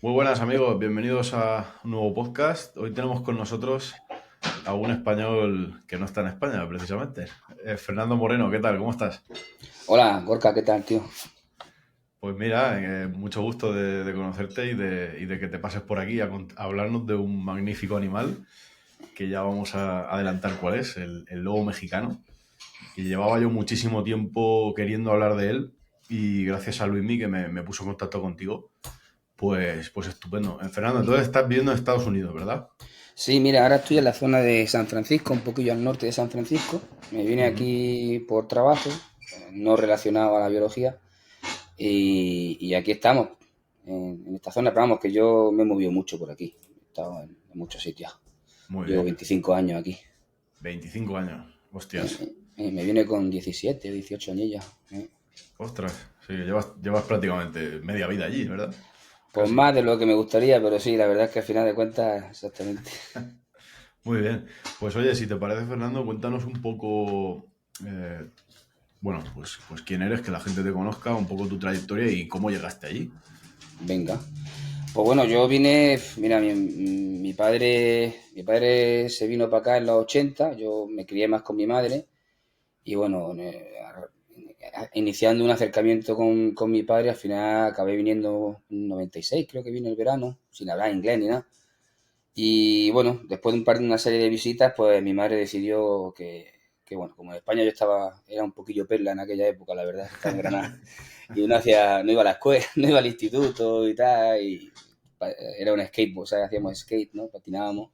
Muy buenas amigos, bienvenidos a un nuevo podcast. Hoy tenemos con nosotros a un español que no está en España, precisamente. Fernando Moreno, ¿qué tal? ¿Cómo estás? Hola, Gorka, ¿qué tal, tío? Pues mira, mucho gusto de conocerte y de que te pases por aquí a hablarnos de un magnífico animal que ya vamos a adelantar cuál es, el lobo mexicano, que llevaba yo muchísimo tiempo queriendo hablar de él y gracias a Luismi que me puso en contacto contigo, pues estupendo. Fernando, entonces estás viviendo en Estados Unidos, ¿verdad? Sí, mira, ahora estoy en la zona de San Francisco, un poquillo al norte de San Francisco. Me vine Ujú. aquí por trabajo, no relacionado a la biología, y aquí estamos, en esta zona. Pero vamos, que yo me he movido mucho por aquí. He estado en muchos sitios. Muy Llevo bien. 25 años aquí. 25 años. Hostias. Me vine con 17 o 18 añillas. Ostras. Sí, llevas prácticamente media vida allí, ¿verdad? Pues Casi. más de lo que me gustaría, pero sí, la verdad es que al final de cuentas, exactamente. Muy bien. Pues oye, si te parece, Fernando, cuéntanos un poco, bueno, pues quién eres, que la gente te conozca, un poco tu trayectoria y cómo llegaste allí. Venga. Pues bueno, yo vine, mira, mi padre se vino para acá en los 80. Yo me crié más con mi madre y bueno, iniciando un acercamiento con mi padre, al final acabé viniendo en 96, creo que vine el verano, sin hablar inglés ni nada. Y bueno, después de una serie de visitas, pues mi madre decidió que bueno, como en España yo era un poquillo perla en aquella época, la verdad, estaba en Granada y no iba a la escuela, no iba al instituto y tal, era un skateboard, o sea, hacíamos skate, ¿no? Patinábamos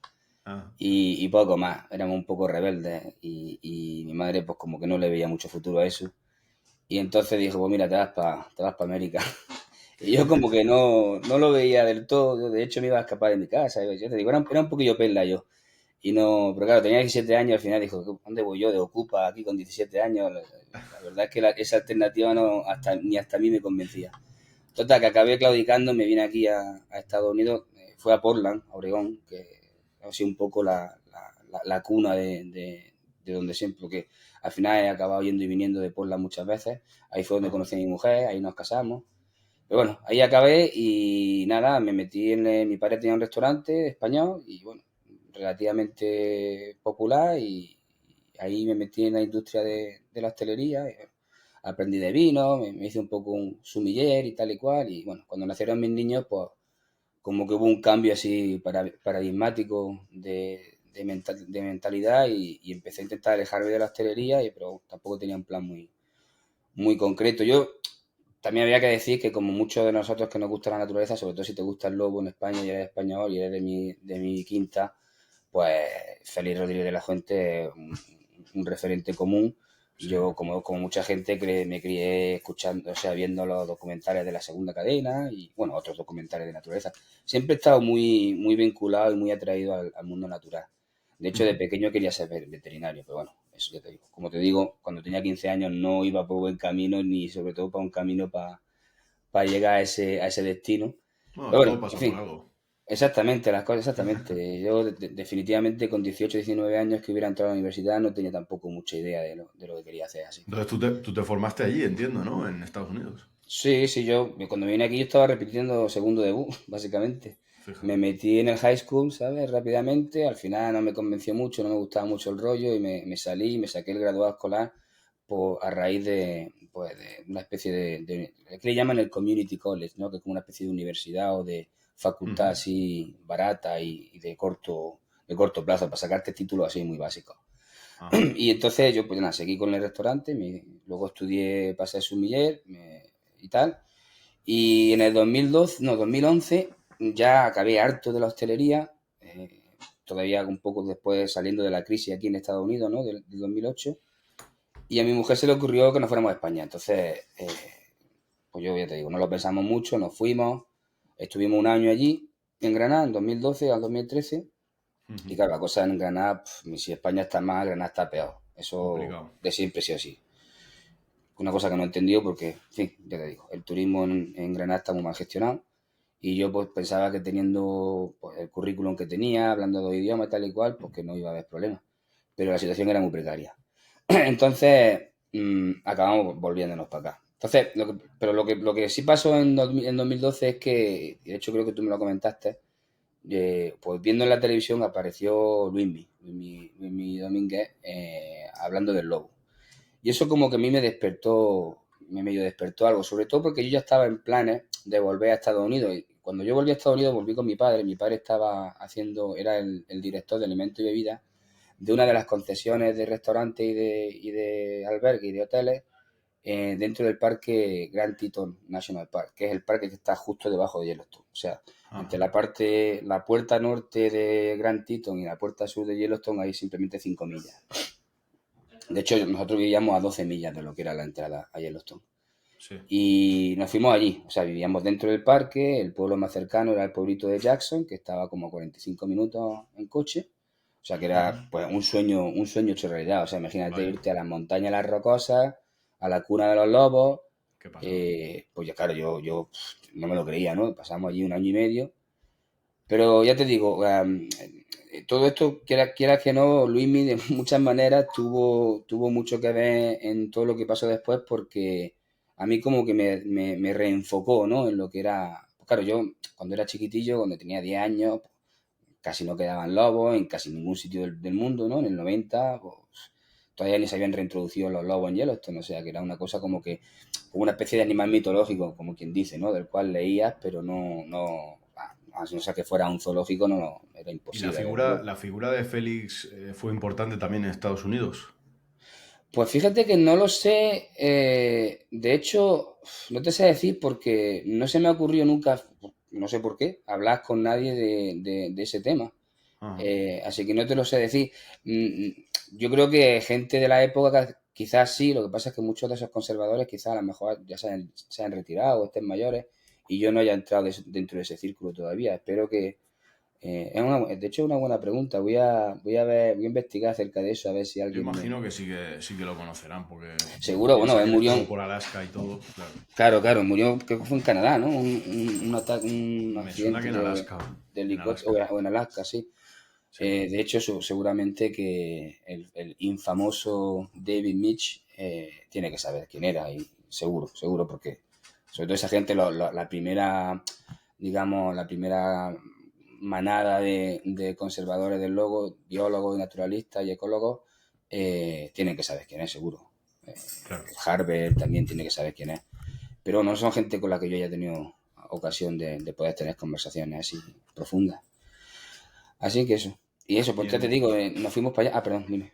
Ah, y poco más, éramos un poco rebeldes y mi madre pues como que no le veía mucho futuro a eso y entonces dijo, pues mira, te vas pa América. Y yo como que no lo veía del todo, de hecho me iba a escapar de mi casa, yo te digo, era un poquillo perla yo. Y no, pero claro, tenía 17 años, al final dijo, ¿dónde voy yo de Ocupa aquí con 17 años? La verdad es que esa alternativa no, ni hasta a mí me convencía. Total, que acabé claudicando, me vine aquí a Estados Unidos, fue a Portland, a Oregón, que ha sido un poco la cuna de donde siempre, porque al final he acabado yendo y viniendo de Portland muchas veces. Ahí fue donde ah. conocí a mi mujer, ahí nos casamos. Pero bueno, ahí acabé y nada, me metí mi padre tenía un restaurante español y bueno, relativamente popular y ahí me metí en la industria de la hostelería. Y, bueno, aprendí de vino, me hice un poco un sumiller y tal y cual. Y bueno, cuando nacieron mis niños, pues como que hubo un cambio así paradigmático de mentalidad y empecé a intentar alejarme de la hostelería, pero tampoco tenía un plan muy concreto. Yo también había que decir que como muchos de nosotros que nos gusta la naturaleza, sobre todo si te gusta el lobo en España y eres español y eres de mi quinta, pues Félix Rodríguez de la Fuente es un referente común. Sí. Yo, como mucha gente, me crié escuchando, o sea, viendo los documentales de la segunda cadena y, bueno, otros documentales de naturaleza. Siempre he estado muy vinculado y muy atraído al mundo natural. De hecho, de Ujú. pequeño quería ser veterinario, pero bueno, eso ya te digo. Como te digo, cuando tenía 15 años no iba por buen camino, ni sobre todo para un camino para llegar a ese destino. Bueno, Pero todo bueno, en pasa por fin, algo. exactamente, las cosas exactamente. Yo definitivamente con 18 19 años que hubiera entrado a la universidad no tenía tampoco mucha idea de lo que quería hacer, así que... Entonces tú te formaste allí, entiendo, ¿no? En Estados Unidos. Sí, sí, yo cuando vine aquí yo estaba repitiendo segundo debut, básicamente. Me Fíjate. metí en el high school, ¿sabes? Rápidamente, al final no me convenció mucho, no me gustaba mucho el rollo y me salí y me saqué el graduado escolar a raíz pues, de una especie ¿qué le llaman el community college, ¿no? Que es como una especie de universidad o de facultad Ujú. así barata y de corto plazo para sacarte títulos así muy básicos. Ajá. Y entonces yo pues nada, seguí con el restaurante, luego estudié, pasé a sumiller y tal. Y en el 2012, no, 2011 ya acabé harto de la hostelería, todavía un poco después saliendo de la crisis aquí en Estados Unidos, ¿no? Del 2008. Y a mi mujer se le ocurrió que nos fuéramos a España. Entonces, pues yo ya te digo, no lo pensamos mucho, nos fuimos, estuvimos un año allí, en Granada, en 2012 al 2013. Y Ujú. claro, la cosa en Granada, si España está mal, Granada está peor. Eso Complicado. de siempre sí o sí. Una cosa que no he entendido porque, en fin, ya te digo, el turismo en Granada está muy mal gestionado. Y yo pues pensaba que teniendo pues, el currículum que tenía, hablando dos idiomas y tal y cual, pues que no iba a haber problemas. Pero la situación era muy precaria. Entonces acabamos volviéndonos para acá. Entonces, pero lo que sí pasó en 2012 es que, de hecho creo que tú me lo comentaste, pues viendo en la televisión apareció Luismi Domínguez, hablando del lobo. Y eso como que a mí me medio despertó algo, sobre todo porque yo ya estaba en planes de volver a Estados Unidos. Y cuando yo volví a Estados Unidos volví con mi padre. Mi padre era el director de alimentos y bebidas de una de las concesiones de restaurantes y de albergues y de hoteles, dentro del parque Grand Teton National Park, que es el parque que está justo debajo de Yellowstone. O sea, entre Ajá. la puerta norte de Grand Teton y la puerta sur de Yellowstone hay simplemente 5 millas. De hecho, nosotros vivíamos a 12 millas de lo que era la entrada a Yellowstone. Sí. Y nos fuimos allí, o sea, vivíamos dentro del parque. El pueblo más cercano era el pueblito de Jackson, que estaba como a 45 minutos en coche. O sea, que Ujú. era pues un sueño hecho realidad. O sea, imagínate Vaya, irte a las montañas Las Rocosas, a la cuna de los lobos. qué pasada. Pues ya, claro, no me lo creía, ¿no? Pasamos allí un año y medio. Pero ya te digo, todo esto, quieras que no, Luismi de muchas maneras tuvo mucho que ver en todo lo que pasó después, porque a mí como que me reenfocó, ¿no? En lo que era. Pues claro, yo cuando era chiquitillo, cuando tenía 10 años, casi no quedaban lobos en casi ningún sitio del mundo, ¿no? En el 90 pues, todavía ni se habían reintroducido los lobos en Yellowstone, o sea que era una cosa como una especie de animal mitológico, como quien dice, ¿no? Del cual leías, pero no sé que fuera un zoológico, no, era ¿Y la imposible figura, verlo. la figura de Félix fue importante también en Estados Unidos? Pues fíjate que no lo sé, de hecho, no te sé decir porque no se me ha ocurrido nunca, no sé por qué, hablar con nadie de ese tema. Ajá. Así que no te lo sé decir. Yo creo que gente de la época quizás sí, lo que pasa es que muchos de esos conservadores quizás a lo mejor ya se han retirado o estén mayores y yo no haya entrado dentro de ese círculo todavía. Espero que... de hecho, es una buena pregunta. Voy a investigar acerca de eso, a ver si Yo alguien me... imagino que sí que lo conocerán, porque Seguro, bueno, piensa él que él murió... estuvo por Alaska y todo, claro. Claro, claro, murió, creo que fue en Canadá, ¿no? Un Me suena que accidente de en helicóptero, Alaska, o en Alaska, sí. sí. De hecho, seguramente que el infamoso David Mitch tiene que saber quién era, y seguro, seguro, porque sobre todo esa gente, la primera, digamos, la primera manada de conservadores del logo, biólogos, naturalistas y ecólogos, tienen que saber quién es, seguro. Eh, Claro. Harvard también tiene que saber quién es. Pero no son gente con la que yo haya tenido ocasión de poder tener conversaciones así profundas. Así que eso. Y eso, Y pues ya te digo, nos fuimos para allá. Ah, perdón, dime.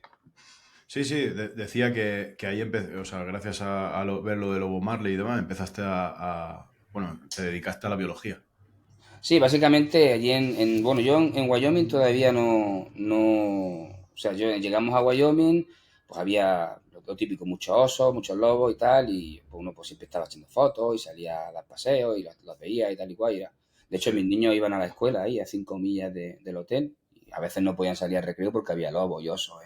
sí, sí, decía que ahí empecé, o sea, gracias a ver lo de Lobo Marley y demás, empezaste bueno, te dedicaste a la biología. Sí, básicamente allí bueno, yo en Wyoming todavía o sea, llegamos a Wyoming, pues había lo típico, muchos osos, muchos lobos y tal, y pues uno pues siempre estaba haciendo fotos y salía a dar paseos y los veía y tal y cual. De hecho, mis niños iban a la escuela ahí, a 5 millas del hotel, y a veces no podían salir al recreo porque había lobos y osos,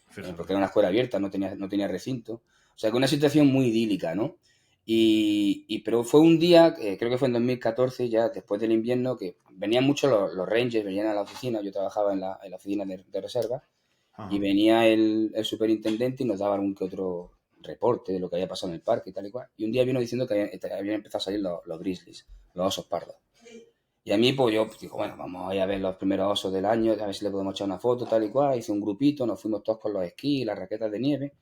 Fíjate. porque era una escuela abierta, no tenía recinto. O sea, que una situación muy idílica, ¿no? Pero fue un día, creo que fue en 2014, ya después del invierno, que venían mucho los rangers, venían a la oficina. Yo trabajaba en la oficina de reserva, y Ajá. venía el superintendente y nos daba algún que otro reporte de lo que había pasado en el parque y tal y cual. Y un día vino diciendo que habían empezado a salir los grizzlies, los osos pardos. Y a mí, pues yo pues, digo, bueno, vamos a ir a ver los primeros osos del año, a ver si le podemos echar una foto, tal y cual. Hice un grupito, nos fuimos todos con los esquís y las raquetas de nieve.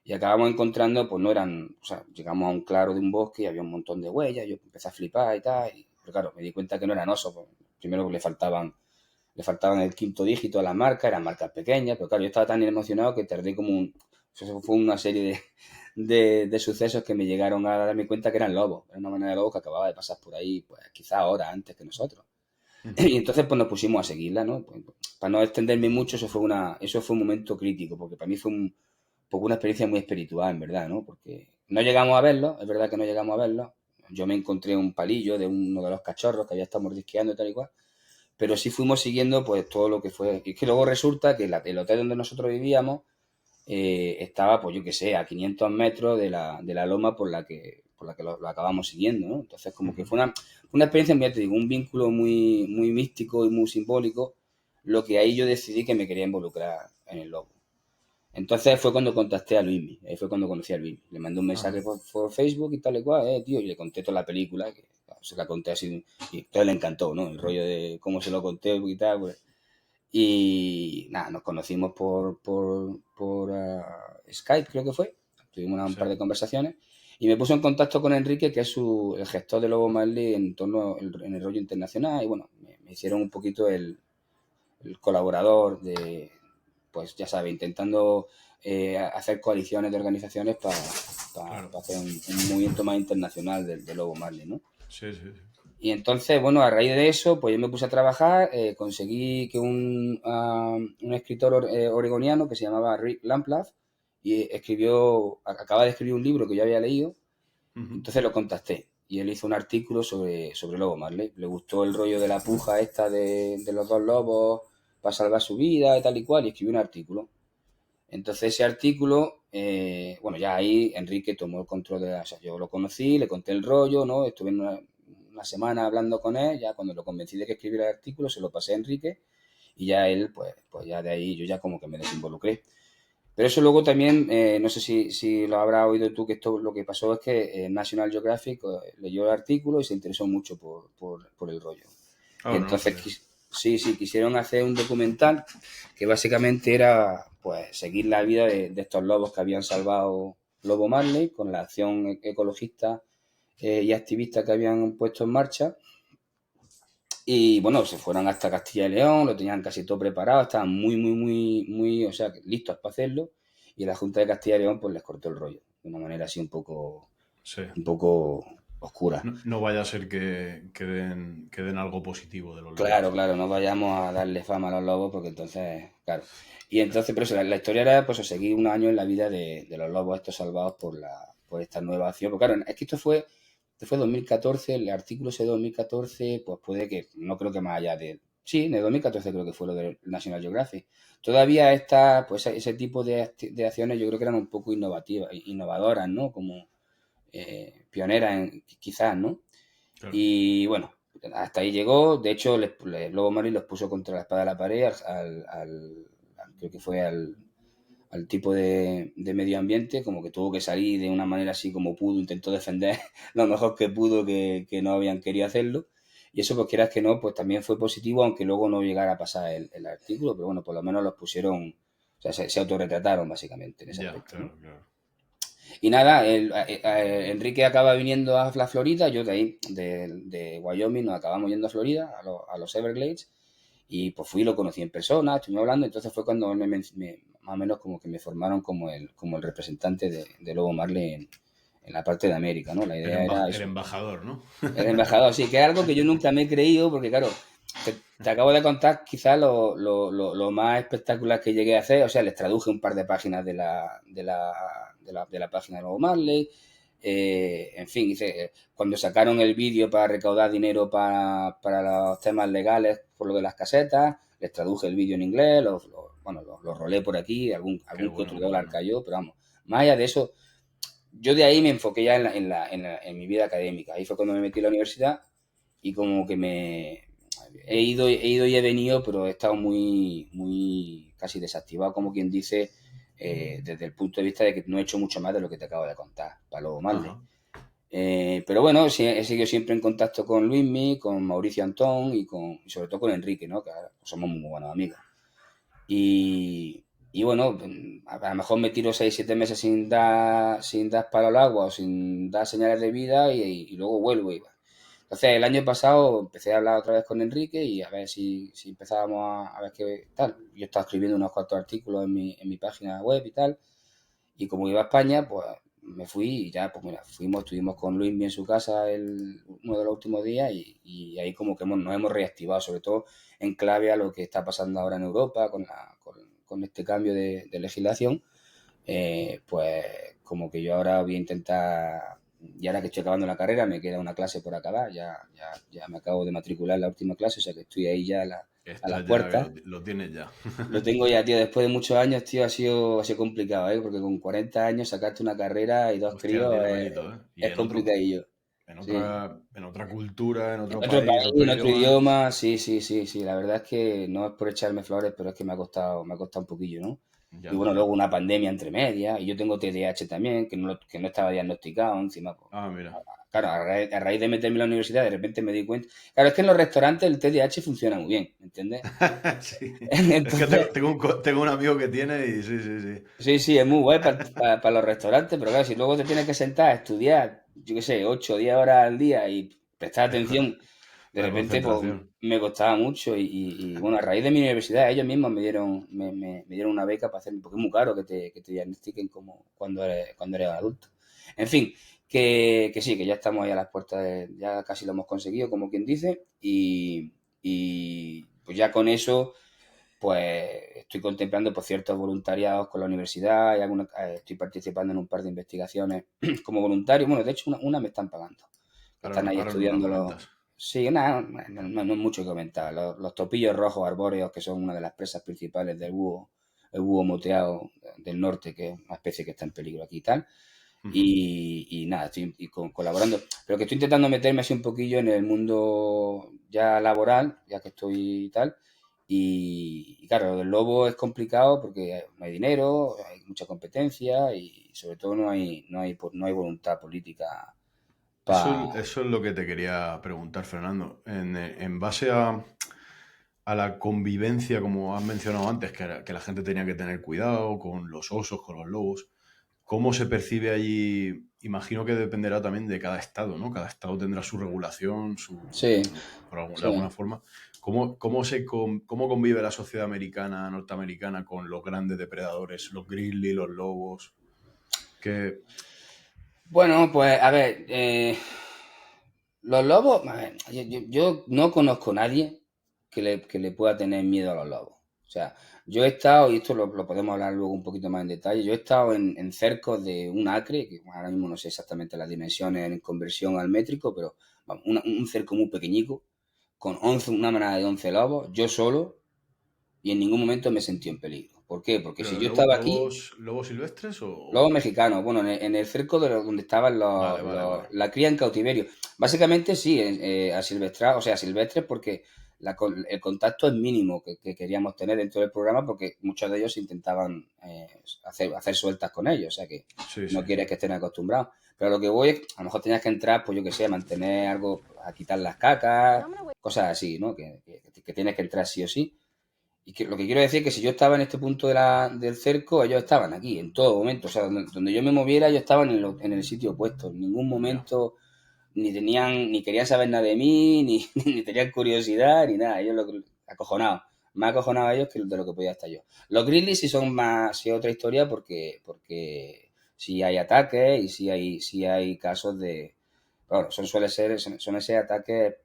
Y acabamos encontrando, pues no eran, o sea, llegamos a un claro de un bosque y había un montón de huellas. Yo empecé a flipar y tal. Pero claro, me di cuenta que no eran osos. Pues, primero le faltaban el quinto dígito a la marca, eran marcas pequeñas. Pero claro, yo estaba tan emocionado que tardé eso fue una serie de sucesos que me llegaron a darme cuenta que eran lobos. Era una manera de lobos que acababa de pasar por ahí, pues quizá horas antes que nosotros. Ujú. Y entonces pues nos pusimos a seguirla, ¿no? Pues, para no extenderme mucho, eso fue un momento crítico, porque para mí fue un poco una experiencia muy espiritual, en verdad, ¿no? Porque no llegamos a verlo, es verdad que no llegamos a verlo. Yo me encontré un palillo de uno de los cachorros que había estado mordisqueando y tal y cual, pero sí fuimos siguiendo pues todo lo que fue. Y es que luego resulta que el hotel donde nosotros vivíamos estaba, pues yo qué sé, a 500 metros de la loma por la que lo acabamos siguiendo, ¿no? Entonces, como que Ujú. fue una experiencia, ya te digo, un vínculo muy, muy místico y muy simbólico, lo que ahí yo decidí que me quería involucrar en el lobo. Entonces fue cuando contacté a Luismi, ahí fue cuando conocí a Luismi. Le mandé un mensaje Ajá. por Facebook y tal y cual, tío, y le conté toda la película, que claro, se la conté así, y entonces le encantó, ¿no? El rollo de cómo se lo conté y tal, pues. Y nada, nos conocimos por Skype, creo que fue. Tuvimos un Sí. par de conversaciones. Y me puso en contacto con Enrique, que es el gestor de Lobo Marley en torno en el rollo internacional. Y bueno, me hicieron un poquito el colaborador de, pues ya sabes, intentando hacer coaliciones de organizaciones Claro. hacer un movimiento más internacional de Lobo Marley, ¿no? Sí, sí, sí. Y entonces, bueno, a raíz de eso, pues yo me puse a trabajar, conseguí que un escritor oregoniano que se llamaba Rick Lamplath y acaba de escribir un libro que yo había leído, Ujú. entonces lo contacté y él hizo un artículo sobre Lobo Marley. Le gustó el rollo de la puja esta de los dos lobos para salvar su vida y tal y cual y escribió un artículo. Entonces ese artículo, bueno, ya ahí Enrique tomó el control o sea, yo lo conocí, le conté el rollo, ¿no? Estuve en una semana hablando con él, ya cuando lo convencí de que escribiera el artículo, se lo pasé a Enrique y ya él, pues ya de ahí yo ya como que me desinvolucré. Pero eso luego también, no sé si lo habrás oído tú, que esto lo que pasó es que National Geographic leyó el artículo y se interesó mucho por el rollo. Y Ah, no lo entonces, sabía. sí, quisieron hacer un documental que básicamente era pues seguir la vida de estos lobos que habían salvado Lobo Marley con la acción ecologista y activista que habían puesto en marcha. Y bueno, se fueron hasta Castilla y León, lo tenían casi todo preparado, estaban muy, o sea, listos para hacerlo. Y la Junta de Castilla y León pues les cortó el rollo, de una manera así Sí. un poco oscura. No, no vaya a ser que den algo positivo de los Claro, lobos. claro, no vayamos a darle fama a los lobos porque entonces, claro. Y entonces, pero eso, la historia era pues seguir un año en la vida de los lobos estos salvados por esta nueva acción. Porque claro, es que esto fue 2014, el artículo ese de 2014, pues puede que, no creo que más allá de, sí, en el 2014 creo que fue lo del National Geographic. Todavía pues ese tipo de acciones yo creo que eran un poco innovadoras, ¿no? Como pioneras quizás, ¿no? Claro. Y bueno, hasta ahí llegó. De hecho, Lobo Marley los puso contra la espada de la pared creo que fue al tipo de medio ambiente, como que tuvo que salir de una manera así como pudo, intentó defender lo mejor que pudo, que no habían querido hacerlo. Y eso, pues quieras que no, pues también fue positivo, aunque luego no llegara a pasar el artículo, pero bueno, por lo menos los pusieron, o sea, se autorretrataron básicamente en ese Ya, aspecto, ¿no? claro, claro. Y nada, Enrique acaba viniendo a la Florida, yo de ahí, de Wyoming, nos acabamos yendo a Florida, a los Everglades, y pues fui y lo conocí en persona, estuvimos hablando, entonces fue cuando más o menos como que me formaron como el representante de Lobo Marley en la parte de América, ¿no? La idea era El eso, embajador, ¿no? el embajador, sí, que es algo que yo nunca me he creído, porque claro, te acabo de contar quizás lo más espectacular que llegué a hacer, o sea, les traduje un par de páginas de la página de Lobo Marley, en fin, cuando sacaron el vídeo para recaudar dinero para los temas legales por lo de las casetas, les traduje el vídeo en inglés, bueno, los rolé por aquí, Qué algún que bueno, otro qué dólar bueno. cayó, pero vamos, más allá de eso, yo de ahí me enfoqué ya en mi vida académica. Ahí fue cuando me metí en la universidad y como que he ido y he venido, pero he estado muy casi desactivado, como quien dice, desde el punto de vista de que no he hecho mucho más de lo que te acabo de contar, para luego Marley. Ajá. Pero bueno, sí, he seguido siempre en contacto con Luismi, con Mauricio Antón y sobre todo con Enrique, ¿no? Que ahora somos muy buenos amigos. Y bueno, a lo mejor me tiro 6 7 meses sin dar palo al agua o sin dar señales de vida y luego vuelvo. Entonces el año pasado empecé a hablar otra vez con Enrique y a ver si empezábamos a ver qué tal. Yo estaba escribiendo unos cuantos artículos en mi página web y tal. Y como iba a España, pues me fui y ya, pues mira, estuvimos con Luis en su casa uno de los últimos días y ahí como que nos hemos reactivado, sobre todo en clave a lo que está pasando ahora en Europa con este cambio de legislación. Pues como que yo ahora voy a intentar, y ahora que estoy acabando la carrera, me queda una clase por acabar, ya me acabo de matricular en la última clase, o sea que estoy ahí ya a las Estás ya, que puertas. lo tienes ya. Lo tengo ya, tío. Después de muchos años, tío, ha sido complicado, ¿eh? Porque con 40 años sacarte una carrera y dos Hostia, críos tiene es, mérito, ¿eh? Y es complicadillo. Sí. en otra cultura, en En otro otro país, país, otro en otro idioma. idioma, sí. La verdad es que no es por echarme flores, pero es que me ha costado un poquillo, ¿no? Y Ya. bueno, luego una pandemia entre medias, y yo tengo TDAH también, que no estaba diagnosticado encima. Pues, Ah, mira. claro, a raíz de meterme en la universidad, de repente me di cuenta. Claro, es que en los restaurantes el TDAH funciona muy bien, ¿me entiendes? Sí. Es que Entonces, tengo un amigo que tiene y sí, sí, sí. sí, sí, es muy guay para los restaurantes, pero claro, si luego te tienes que sentar a estudiar, yo qué sé, 8 o 10 horas al día y prestar Es co- atención, de la repente pues concentración. me costaba mucho bueno, a raíz de mi universidad ellos mismos me dieron una beca para hacerme, porque es muy caro que te diagnostiquen como cuando eres adulto. En fin, que sí, que ya estamos ahí a las puertas, ya casi lo hemos conseguido, como quien dice, y pues ya con eso pues estoy contemplando por ciertos voluntariados con la universidad y estoy participando en un par de investigaciones como voluntario. Bueno, de hecho, una me están pagando. Están ahí Ahora nos lo estudiando comentas. Sí, no es mucho que comentar. Los topillos rojos arbóreos, que son una de las presas principales del búho, el búho moteado del norte, que es una especie que está en peligro aquí y tal. Ujú. Y nada, colaborando. Pero que estoy intentando meterme así un poquillo en el mundo ya laboral, ya que estoy y tal. Y claro, lo del lobo es complicado porque no hay dinero, hay mucha competencia y sobre todo no hay voluntad política para... Eso es lo que te quería preguntar, Fernando. En base a la convivencia, como has mencionado antes, que la gente tenía que tener cuidado con los osos, con los lobos, ¿cómo se percibe allí? Imagino que dependerá también de cada estado, ¿no? Cada estado tendrá su regulación, Sí, de sí. alguna forma. ¿Cómo convive la sociedad americana, norteamericana, con los grandes depredadores, los grizzly, los lobos? Que, Bueno, pues a ver, los lobos, a ver, yo no conozco a nadie que le pueda tener miedo a los lobos. O sea, yo he estado, y esto lo podemos hablar luego un poquito más en detalle, yo he estado en cercos de un acre, que ahora mismo no sé exactamente las dimensiones en conversión al métrico, pero vamos, un cerco muy pequeñico, con 11 una manada de 11 lobos, yo solo, y en ningún momento me sentí en peligro. ¿Por qué? Porque si pero yo estaba aquí, lobos silvestres lobos mexicanos, bueno, en el cerco donde estaban Vale, vale, vale. la cría en cautiverio. Básicamente sí, asilvestrados, o sea, silvestres porque el contacto es mínimo que queríamos tener dentro del programa porque muchos de ellos intentaban hacer sueltas con ellos, o sea que Sí, no sí. quieres que estén acostumbrados. Pero lo que voy es, a lo mejor tenías que entrar, pues yo qué sé, mantener algo, a quitar las cacas, cosas así, ¿no? Que tienes que entrar sí o sí. Y lo que quiero decir es que si yo estaba en este punto del cerco, ellos estaban aquí, en todo momento. O sea, donde yo me moviera, ellos estaban en el sitio opuesto. En ningún Ya. momento ni querían saber nada de mí, ni tenían curiosidad, ni nada. Ellos acojonados. Más acojonados ellos que de lo que podía estar yo. Los Grizzlies sí son más, sí otra historia porque sí hay ataques y sí hay casos de. Bueno, suelen ser ataques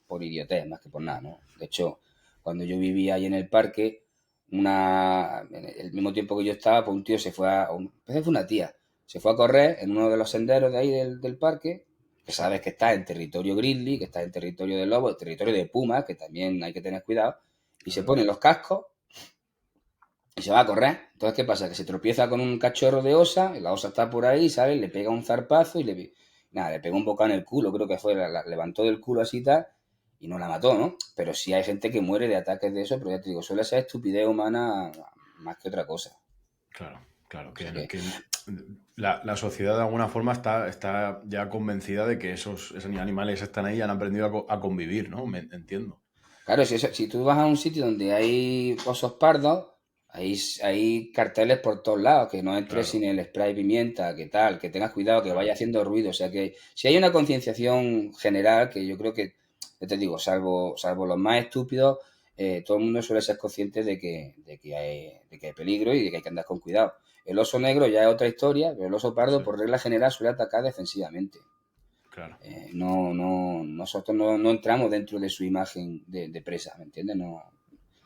por idiotez, más que por nada, ¿no? De hecho, cuando yo vivía ahí en el parque, en el mismo tiempo que yo estaba, pues un tío se fue fue una tía, se fue a correr en uno de los senderos de ahí del parque, que Sí. sabes que está en territorio grizzly, que está en territorio de lobo, en territorio de puma, que también hay que tener cuidado, y se Claro. pone los cascos y se va a correr. Entonces, ¿qué pasa? Que se tropieza con un cachorro de osa, y la osa está por ahí, ¿sabes? Le pega un zarpazo nada, le pegó un bocado en el culo, creo que fue, la levantó del culo así y tal, y no la mató, ¿no? Pero sí hay gente que muere de ataques de eso, pero ya te digo, suele ser estupidez humana más que otra cosa. Claro, claro, O sea que, que la sociedad de alguna forma está ya convencida de que esos animales están ahí y han aprendido a convivir, ¿no? Entiendo. claro, si tú vas a un sitio donde hay osos pardos, hay carteles por todos lados, que no entres Claro, sin el spray pimienta, que tal, que tengas cuidado, que vaya claro. haciendo ruido. O sea que si hay una concienciación general, que yo creo que, ya te digo, salvo los más estúpidos, todo el mundo suele ser consciente de que hay peligro y de que hay que andar con cuidado. El oso negro ya es otra historia, pero el oso pardo, Sí, por regla general, suele atacar defensivamente. claro. Nosotros no entramos dentro de su imagen de presa, ¿me entiendes? No,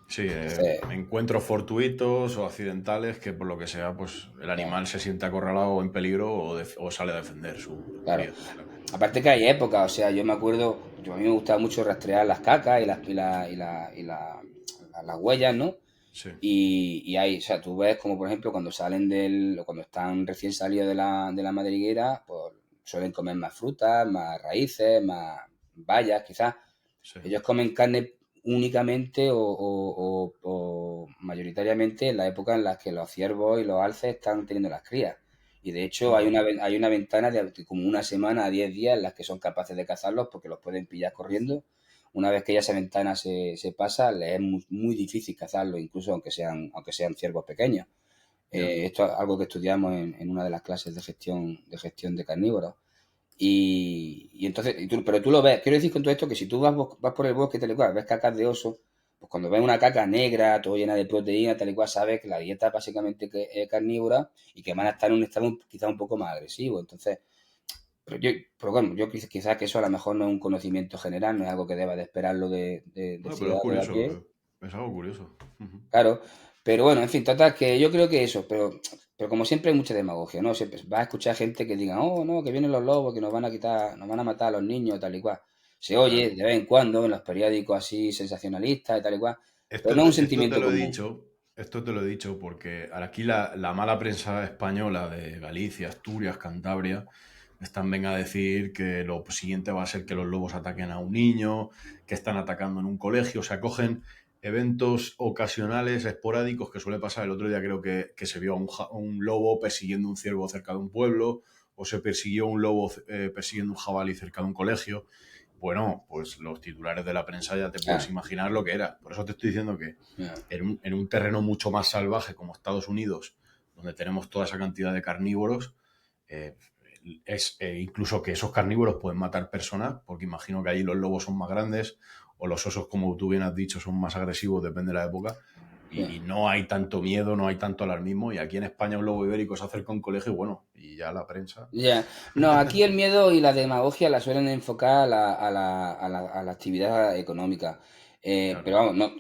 Sí, entonces, encuentros fortuitos o accidentales que por lo que sea, pues el claro, animal se siente acorralado o en peligro o sale a defender su claro. cría. Claro. Aparte que hay épocas, o sea, yo me acuerdo, a mí me gustaba mucho rastrear las cacas las huellas, ¿no? Sí, Y hay, o sea, tú ves como por ejemplo cuando están recién salidos de la madriguera, pues suelen comer más frutas, más raíces, más bayas, quizás. sí. Ellos comen carne únicamente o mayoritariamente en la época en la que los ciervos y los alces están teniendo las crías. Y de hecho Ujú. hay una ventana de como una semana a 10 días en las que son capaces de cazarlos porque los pueden pillar corriendo. Una vez que ya esa ventana se pasa, les es muy difícil cazarlos, incluso aunque sean ciervos pequeños. Ya. Esto es algo que estudiamos en una de las clases de gestión de carnívoros. Y entonces, pero tú lo ves. Quiero decir con todo esto que si tú vas por el bosque tal y cual, ves cacas de oso, pues cuando ves una caca negra, todo llena de proteína, tal y cual, sabes que la dieta es básicamente es carnívora y que van a estar en un estado quizá un poco más agresivo. Entonces, pero bueno, yo quizás que eso a lo mejor no es un conocimiento general, no es algo que deba de esperarlo de No, pero es ciudadano de a curioso, pie. es algo curioso. Ujú. Claro, pero bueno, en fin, total, que yo creo que eso, pero como siempre hay mucha demagogia, ¿no? Siempre vas a escuchar gente que diga, oh, no, que vienen los lobos, que nos van a quitar, nos van a matar a los niños, tal y cual. Se oye Claro. de vez en cuando en los periódicos así sensacionalistas y tal y cual, pero Esto no es un esto te sentimiento lo he común. dicho, esto te lo he dicho porque aquí la mala prensa española de Galicia, Asturias, Cantabria, están venga a decir que lo siguiente va a ser que los lobos ataquen a un niño, que están atacando en un colegio, o sea, cogen eventos ocasionales, esporádicos, que suele pasar. El otro día creo que se vio a un lobo persiguiendo un ciervo cerca de un pueblo, o se persiguió un lobo persiguiendo un jabalí cerca de un colegio. Bueno, pues los titulares de la prensa ya te puedes Ah, imaginar lo que era. Por eso te estoy diciendo que ya, en un terreno mucho más salvaje como Estados Unidos, donde tenemos toda esa cantidad de carnívoros, eh, incluso que esos carnívoros pueden matar personas, porque imagino que allí los lobos son más grandes o los osos, como tú bien has dicho, son más agresivos, depende de la época. Y ya. no hay tanto miedo, no hay tanto alarmismo. Y aquí en España un lobo ibérico se acerca a un colegio y bueno, y ya la prensa. Ya. No, aquí el miedo y la demagogia la suelen enfocar a la actividad económica. Pero Claro, vamos,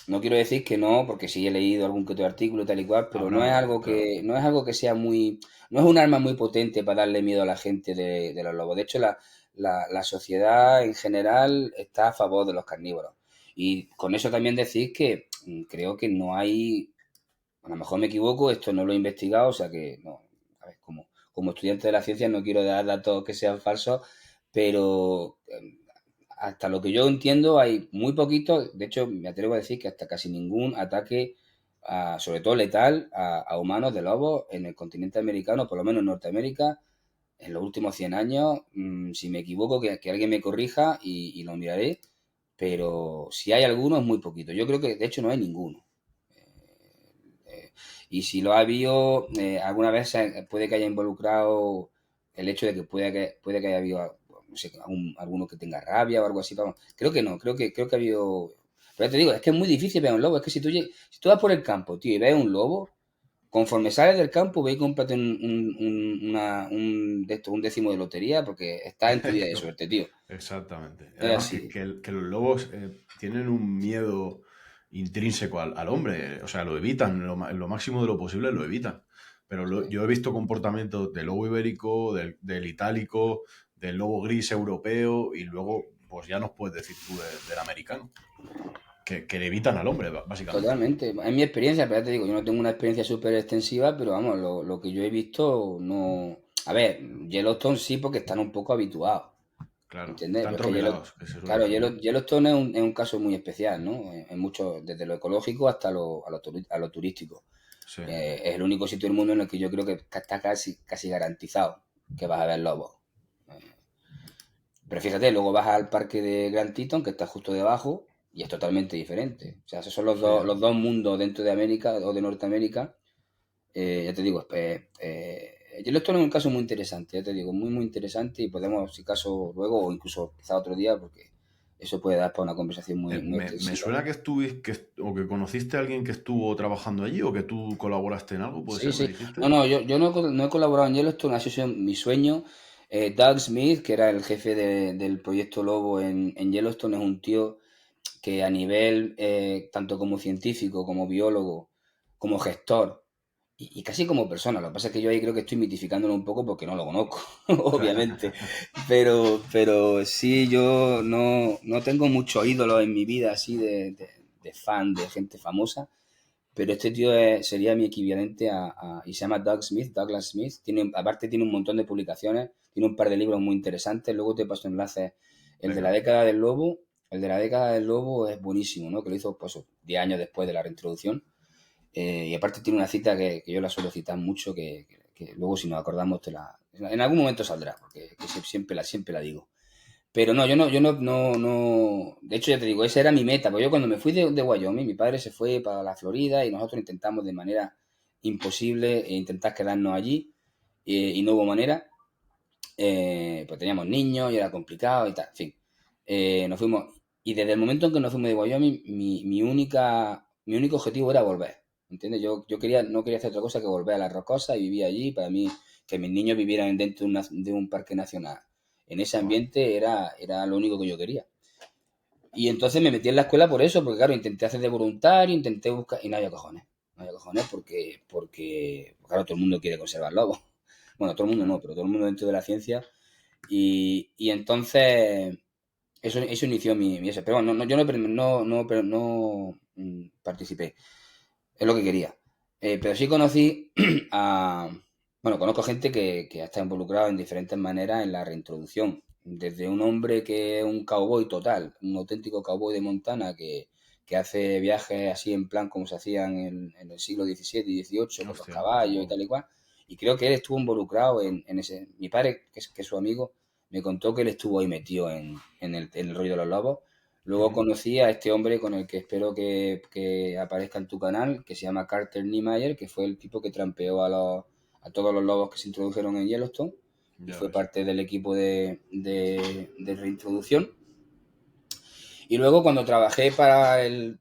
no quiero decir que no, porque sí he leído algún que otro artículo tal y cual, pero no es habrá, algo claro. que sea no es un arma muy potente para darle miedo a la gente de los lobos. De hecho, la sociedad en general está a favor de los carnívoros. Y con eso también decir que creo que no hay, a lo mejor me equivoco, esto no lo he investigado, o sea que no, a ver, como estudiante de la ciencia no quiero dar datos que sean falsos, pero hasta lo que yo entiendo hay muy poquitos, de hecho me atrevo a decir que hasta casi ningún ataque, sobre todo letal, a humanos de lobos en el continente americano, por lo menos en Norteamérica, en los últimos 100 años. Si me equivoco, que alguien me corrija y lo miraré, pero si hay alguno es muy poquito. Yo creo que de hecho no hay ninguno. Eh, y si lo ha habido, alguna vez puede que haya involucrado el hecho de que puede que haya habido, no sé, alguno que tenga rabia o algo así. Vamos. Creo que no, creo que ha habido. Pero ya te digo, es que es muy difícil ver un lobo. Es que si tú vas por el campo, tío, y ves un lobo, conforme sales del campo, ve y cómprate un décimo de lotería porque estás en tu día de suerte, tío. Exactamente. Es Además así, que los lobos tienen un miedo intrínseco al hombre, o sea, lo evitan, lo máximo de lo posible lo evitan. Pero sí. yo he visto comportamientos del lobo ibérico, del itálico, del lobo gris europeo y luego, pues ya nos puedes decir tú del americano, que le evitan al hombre, básicamente. Totalmente. En mi experiencia, pero ya te digo, yo no tengo una experiencia súper extensiva, pero vamos, lo que yo he visto no. A ver, Yellowstone sí, porque están un poco habituados, Claro, ¿entiendes? están Pero es que troquelados, que se suele claro, decir, ¿no? Yellowstone es un caso muy especial, ¿no? En mucho, desde lo ecológico hasta a lo turístico. Sí, Es el único sitio del mundo en el que yo creo que está casi garantizado que vas a ver lobos. Eh, Pero fíjate, luego vas al parque de Grand Teton, que está justo debajo, y es totalmente diferente. O sea, esos son los sí. dos, los dos mundos dentro de América o de Norteamérica. Ya te digo, Yellowstone es un caso muy interesante, ya te digo, muy, muy interesante y podemos, si caso, luego o incluso quizá otro día, porque eso puede dar para una conversación muy, muy Me extensiva. suena que estuviste, o que conociste a alguien que estuvo trabajando allí, o que tú colaboraste en algo, ¿puede Sí, ser? ¿Me sí. dijiste? No, yo no he colaborado en Yellowstone, ha sido mi sueño. Doug Smith, que era el jefe del proyecto Lobo en Yellowstone, es un tío que a nivel, tanto como científico, como biólogo, como gestor y casi como persona, lo que pasa es que yo ahí creo que estoy mitificándolo un poco porque no lo conozco, obviamente, pero sí, yo no tengo muchos ídolos en mi vida así de fan de gente famosa, pero este tío sería mi equivalente y se llama Douglas Smith. Aparte tiene un montón de publicaciones, tiene un par de libros muy interesantes. Luego te paso enlaces. El de la Venga, década del lobo, El de la década del lobo es buenísimo, ¿no? Que lo hizo, pues, 10 años después de la reintroducción. Y aparte tiene una cita que yo la suelo citar mucho, que luego si nos acordamos en algún momento saldrá, porque que siempre la digo. Pero no, yo no. De hecho, ya te digo, esa era mi meta. Porque yo cuando me fui de Wyoming, mi padre se fue para la Florida y nosotros intentamos de manera imposible intentar quedarnos allí y no hubo manera. Pues teníamos niños y era complicado y tal. En fin, nos fuimos. Y desde el momento en que nos fuimos de Wyoming, mi único objetivo era volver. ¿Entiendes? Yo no quería hacer otra cosa que volver a las Rocosas y vivir allí. Para mí, que mis niños vivieran dentro de un parque nacional en ese Guau. ambiente era lo único que yo quería. Y entonces me metí en la escuela por eso, porque claro, intenté hacer de voluntario, intenté buscar, y no había cojones. No había cojones porque claro, todo el mundo quiere conservar lobos. Bueno, todo el mundo Claro. no, pero todo el mundo dentro de la ciencia. Y entonces eso inició mi ese. Pero bueno, yo no participé. Es lo que quería. Pero sí conocí a... Bueno, conozco gente que ha estado involucrado en diferentes maneras en la reintroducción. Desde un hombre que es un cowboy total, un auténtico cowboy de Montana que hace viajes así en plan como se hacían en el siglo XVII y XVIII con los Hostia, qué caballos y guapo. tal y cual. Y creo que él estuvo involucrado en ese... Mi padre, que es su amigo, me contó que él estuvo ahí metido en el rollo de los lobos. Luego Ujú. conocí a este hombre con el que espero que aparezca en tu canal, que se llama Carter Niemeyer, que fue el tipo que trampeó a todos los lobos que se introdujeron en Yellowstone y Ya fue ves. parte del equipo de reintroducción. Y luego cuando trabajé para el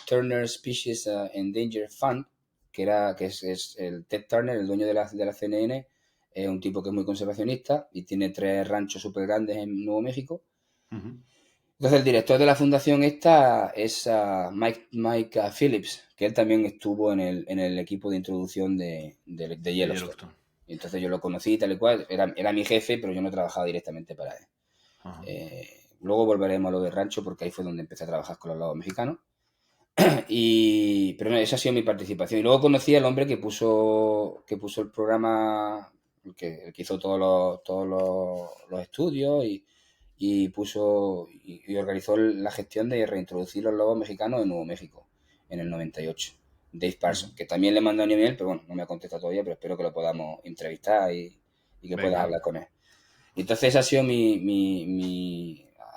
Turner Species Endangered Fund, que es el Ted Turner, el dueño de la CNN, es un tipo que es muy conservacionista y tiene 3 ranchos súper grandes en Nuevo México. Ujú. Entonces el director de la fundación esta es Mike Phillips, que él también estuvo en el equipo de introducción de De Yellowstone. Yellowstone. Y entonces yo lo conocí tal y cual, era mi jefe, pero yo no trabajaba directamente para él. Ajá. Luego volveremos a lo de rancho porque ahí fue donde empecé a trabajar con los lobos mexicanos. Pero no, esa ha sido mi participación. Y luego conocí al hombre que puso el programa, el que hizo todos los estudios y organizó la gestión de reintroducir los lobos mexicanos en Nuevo México en el 98. Dave Ujú. Parsons, que también le mandó un email, pero bueno, no me ha contestado todavía, pero espero que lo podamos entrevistar y que puedas Venga. hablar con él. Y entonces esa ha sido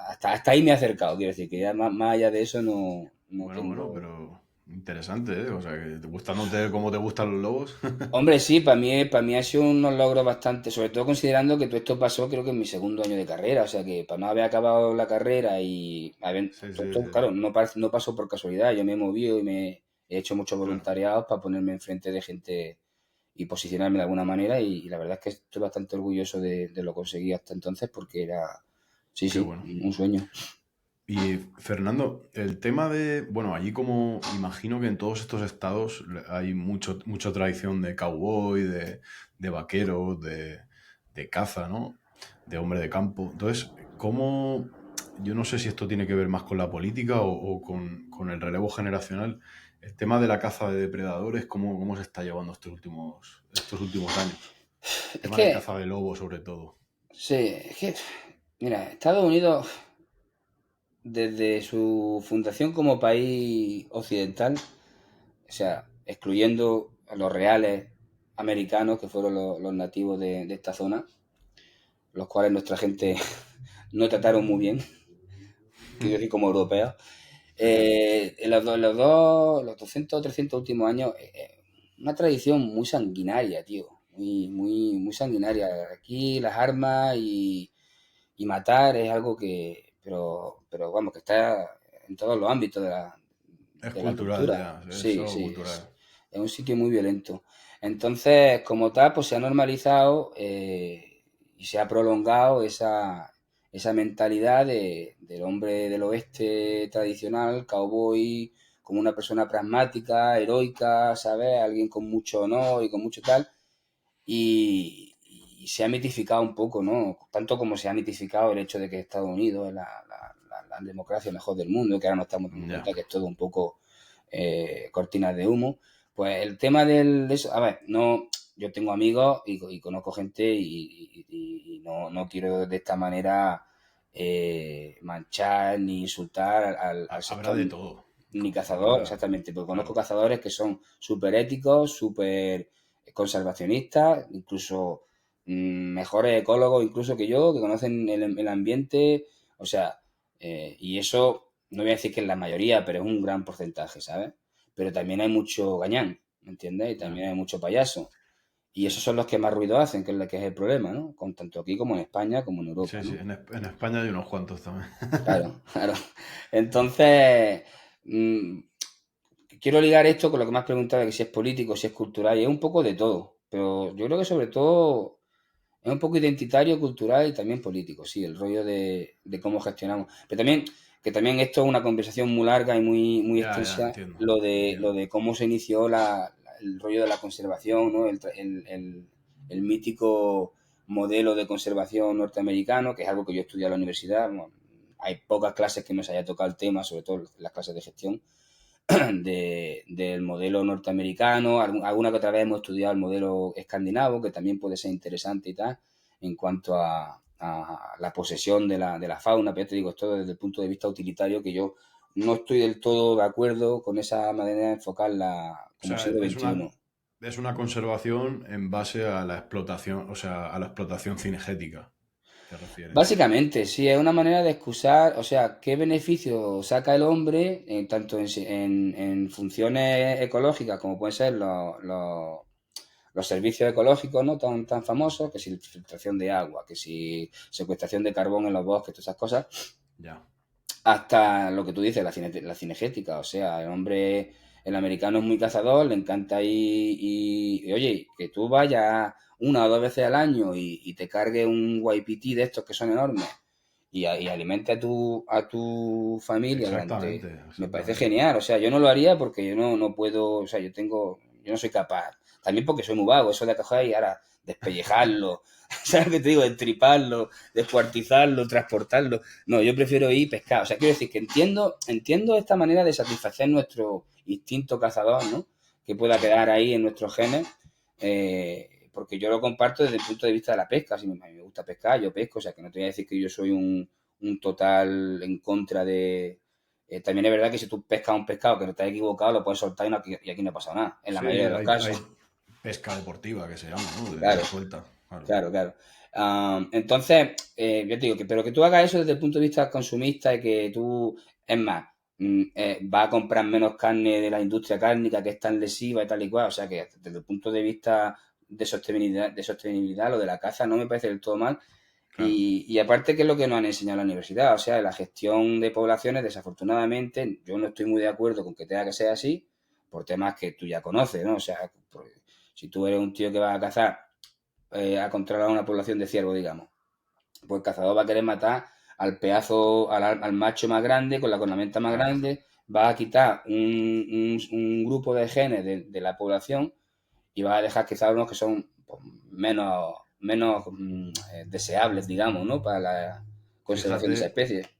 hasta ahí me he acercado, quiero decir, que ya más allá de eso no Bueno, tengo... pero interesante, ¿eh? O sea, que gustándote como te gustan los lobos. Hombre, sí, para mí ha sido unos logros bastante, sobre todo considerando que todo esto pasó creo que en mi segundo año de carrera, o sea que para no haber acabado la carrera y Sí, todo sí, esto, sí, claro, sí. no pasó por casualidad, yo me he movido y me he hecho muchos Claro. voluntariados para ponerme enfrente de gente y posicionarme de alguna manera y la verdad es que estoy bastante orgulloso de lo conseguido hasta entonces porque sí, Qué sí, bueno. un sueño. Y Fernando, el tema de, bueno, allí como imagino que en todos estos estados hay mucha tradición de cowboy, de vaquero, de caza, ¿no? De hombre de campo. Entonces, ¿cómo, yo no sé si esto tiene que ver más con la política o con el relevo generacional, el tema de la caza de depredadores, ¿cómo se está llevando estos últimos años? El Es tema de que, caza de lobo, sobre todo. sí, es que, mira, Estados Unidos, desde su fundación como país occidental, o sea, excluyendo a los reales americanos, que fueron los nativos de esta zona, los cuales nuestra gente no trataron muy bien, quiero decir, como europeos, Sí, sí. los 200 o 300 últimos años, una tradición muy sanguinaria, tío, muy, muy, muy sanguinaria. Aquí las armas y matar es algo pero vamos, que está en todos los ámbitos de la, Es de la cultural cultura. ya, es Sí, algo sí, cultural. es un sitio muy violento. Entonces, como tal, pues se ha normalizado y se ha prolongado esa mentalidad del hombre del oeste tradicional, cowboy, como una persona pragmática, heroica, ¿sabes? Alguien con mucho honor y con mucho tal y se ha mitificado un poco, ¿no? Tanto como se ha mitificado el hecho de que Estados Unidos es la democracia mejor del mundo, que ahora nos estamos dando Ya. cuenta que es todo un poco cortinas de humo. Pues el tema eso, a ver, no, yo tengo amigos y conozco gente y no quiero de esta manera manchar ni insultar al Habrá sector de todo. ni cazador, Habrá, exactamente, porque conozco claro. cazadores que son súper éticos, súper conservacionistas, incluso mejores ecólogos incluso que yo, que conocen el ambiente, o sea, y eso no voy a decir que es la mayoría, pero es un gran porcentaje, ¿sabes? Pero también hay mucho gañán, ¿me entiendes? Y Ya. también hay mucho payaso. Y esos son los que más ruido hacen, que es el problema, ¿no? Con tanto aquí como en España como en Europa, Sí, sí, ¿no? en España hay unos cuantos también. Claro, claro. Entonces, mm, quiero ligar esto con lo que me has preguntado, de que si es político, si es cultural, y es un poco de todo. Pero yo creo que sobre todo es un poco identitario, cultural y también político, sí, el rollo de cómo gestionamos. Pero también, que también esto es una conversación muy larga y muy Ya, ya, extensa, entiendo, lo entiendo. de cómo se inició el rollo de la conservación, ¿no? El mítico modelo de conservación norteamericano, que es algo que yo estudié en la universidad. Bueno, hay pocas clases que me haya tocado el tema, sobre todo las clases de gestión, del modelo norteamericano. Alguna que otra vez hemos estudiado el modelo escandinavo, que también puede ser interesante y tal, en cuanto a la posesión de la fauna, pero ya te digo, esto desde el punto de vista utilitario, que yo no estoy del todo de acuerdo con esa manera de enfocarla O como sea, siglo XXI. es una conservación en base a la explotación, o sea, a la explotación cinegética, ¿te refieres? Básicamente, sí, es una manera de excusar, o sea, qué beneficio saca el hombre, tanto en funciones ecológicas como pueden ser los servicios ecológicos, ¿no? Tan famosos, que si filtración de agua, que si secuestración de carbón en los bosques, todas esas cosas, Ya. hasta lo que tú dices, la cinegética. O sea, el americano es muy cazador, le encanta ir y, oye, que tú vayas una o dos veces al año y te cargue un YPT de estos que son enormes y alimente a tu familia Exactamente, durante... Me parece exactamente. genial. O sea, yo no lo haría porque yo no puedo, o sea, yo no soy capaz. También porque soy muy vago, eso de coger y ahora despellejarlo, ¿sabes lo que te digo? Destriparlo, descuartizarlo, transportarlo. No, yo prefiero ir pescar. O sea, quiero decir que entiendo esta manera de satisfacer nuestro instinto cazador, ¿no? Que pueda quedar ahí en nuestros genes, porque yo lo comparto desde el punto de vista de la pesca. Si me gusta pescar, yo pesco. O sea, que no te voy a decir que yo soy un total en contra de... también es verdad que si tú pescas un pescado que no te has equivocado, lo puedes soltar y aquí no pasa nada, en la Sí, mayoría de los casos. hay pesca deportiva que se llama, ¿no? Claro, De suelta, claro. claro, claro. Entonces, yo te digo que, pero que tú hagas eso desde el punto de vista consumista y que tú, es más, vas a comprar menos carne de la industria cárnica que es tan lesiva y tal y cual. O sea que desde el punto de vista de sostenibilidad, lo de la caza no me parece del todo mal. Claro. Y aparte, ¿qué es lo que nos han enseñado en la universidad? O sea, la gestión de poblaciones, desafortunadamente, yo no estoy muy de acuerdo con que tenga que ser así, por temas que tú ya conoces, ¿no? O sea, si tú eres un tío que va a cazar a controlar una población de ciervos, digamos. Pues el cazador va a querer matar al pedazo, al macho más grande, con la cornamenta más Claro. grande, va a quitar un grupo de genes de la población y va a dejar quizás unos que son pues, menos deseables, digamos, ¿no? Para la conservación de esa Fíjate, especie.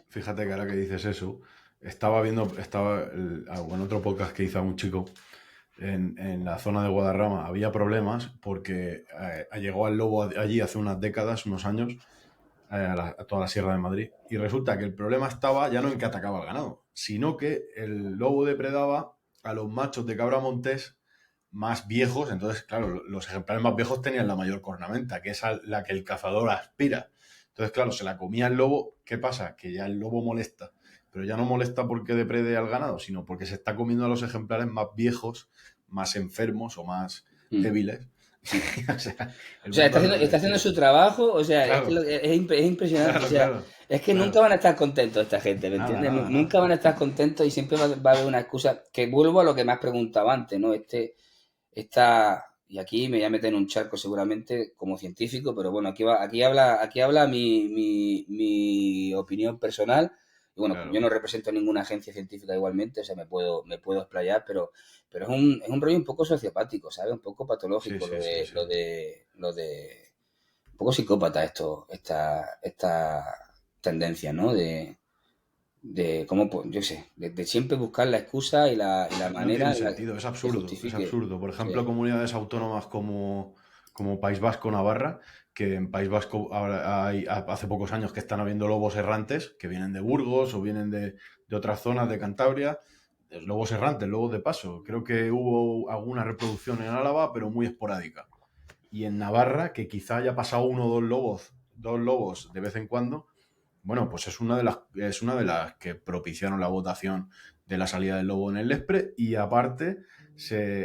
fíjate que ahora que dices eso, en otro podcast que hizo un chico en la zona de Guadarrama, había problemas porque llegó el lobo allí hace unas décadas, unos años, a toda la Sierra de Madrid, y resulta que el problema estaba ya no en que atacaba al ganado, sino que el lobo depredaba a los machos de cabra montés más viejos. Entonces, claro, los ejemplares más viejos tenían la mayor cornamenta, que es a la que el cazador aspira. Entonces, claro, se la comía el lobo. ¿Qué pasa? Que ya el lobo molesta. Pero ya no molesta porque deprede al ganado, sino porque se está comiendo a los ejemplares más viejos, más enfermos o más Mm. débiles. Sí. O sea, el O sea, mundo al está revés, haciendo tío. su trabajo, o sea, es que Claro, es impresionante, o claro, sea, claro, es que nunca claro. van a estar contentos esta gente, ¿me Nada, entiendes? nada, Nunca nada. van a estar contentos y siempre va a haber una excusa, que vuelvo a lo que me has preguntado antes, ¿no? Y aquí me voy a meter en un charco seguramente como científico, pero bueno, aquí habla mi opinión personal. Y bueno, yo Claro. no represento ninguna agencia científica igualmente, o sea, me puedo explayar, pero es un rollo un poco sociopático, ¿sabes? Un poco Sí, patológico sí, sí, sí. un poco psicópata esta tendencia, ¿no? De cómo, yo sé, de siempre buscar la excusa y la No tiene manera sentido, es que absurdo, es justifique. absurdo. Por ejemplo, Sí. comunidades autónomas como País Vasco, Navarra, que en País Vasco ahora hace pocos años que están habiendo lobos errantes que vienen de Burgos o vienen de otras zonas de Cantabria. Lobos errantes, lobos de paso. Creo que hubo alguna reproducción en Álava, pero muy esporádica. Y en Navarra, que quizá haya pasado uno o dos lobos de vez en cuando, bueno, pues es una de las que propiciaron la votación de la salida del lobo en el Lespre y aparte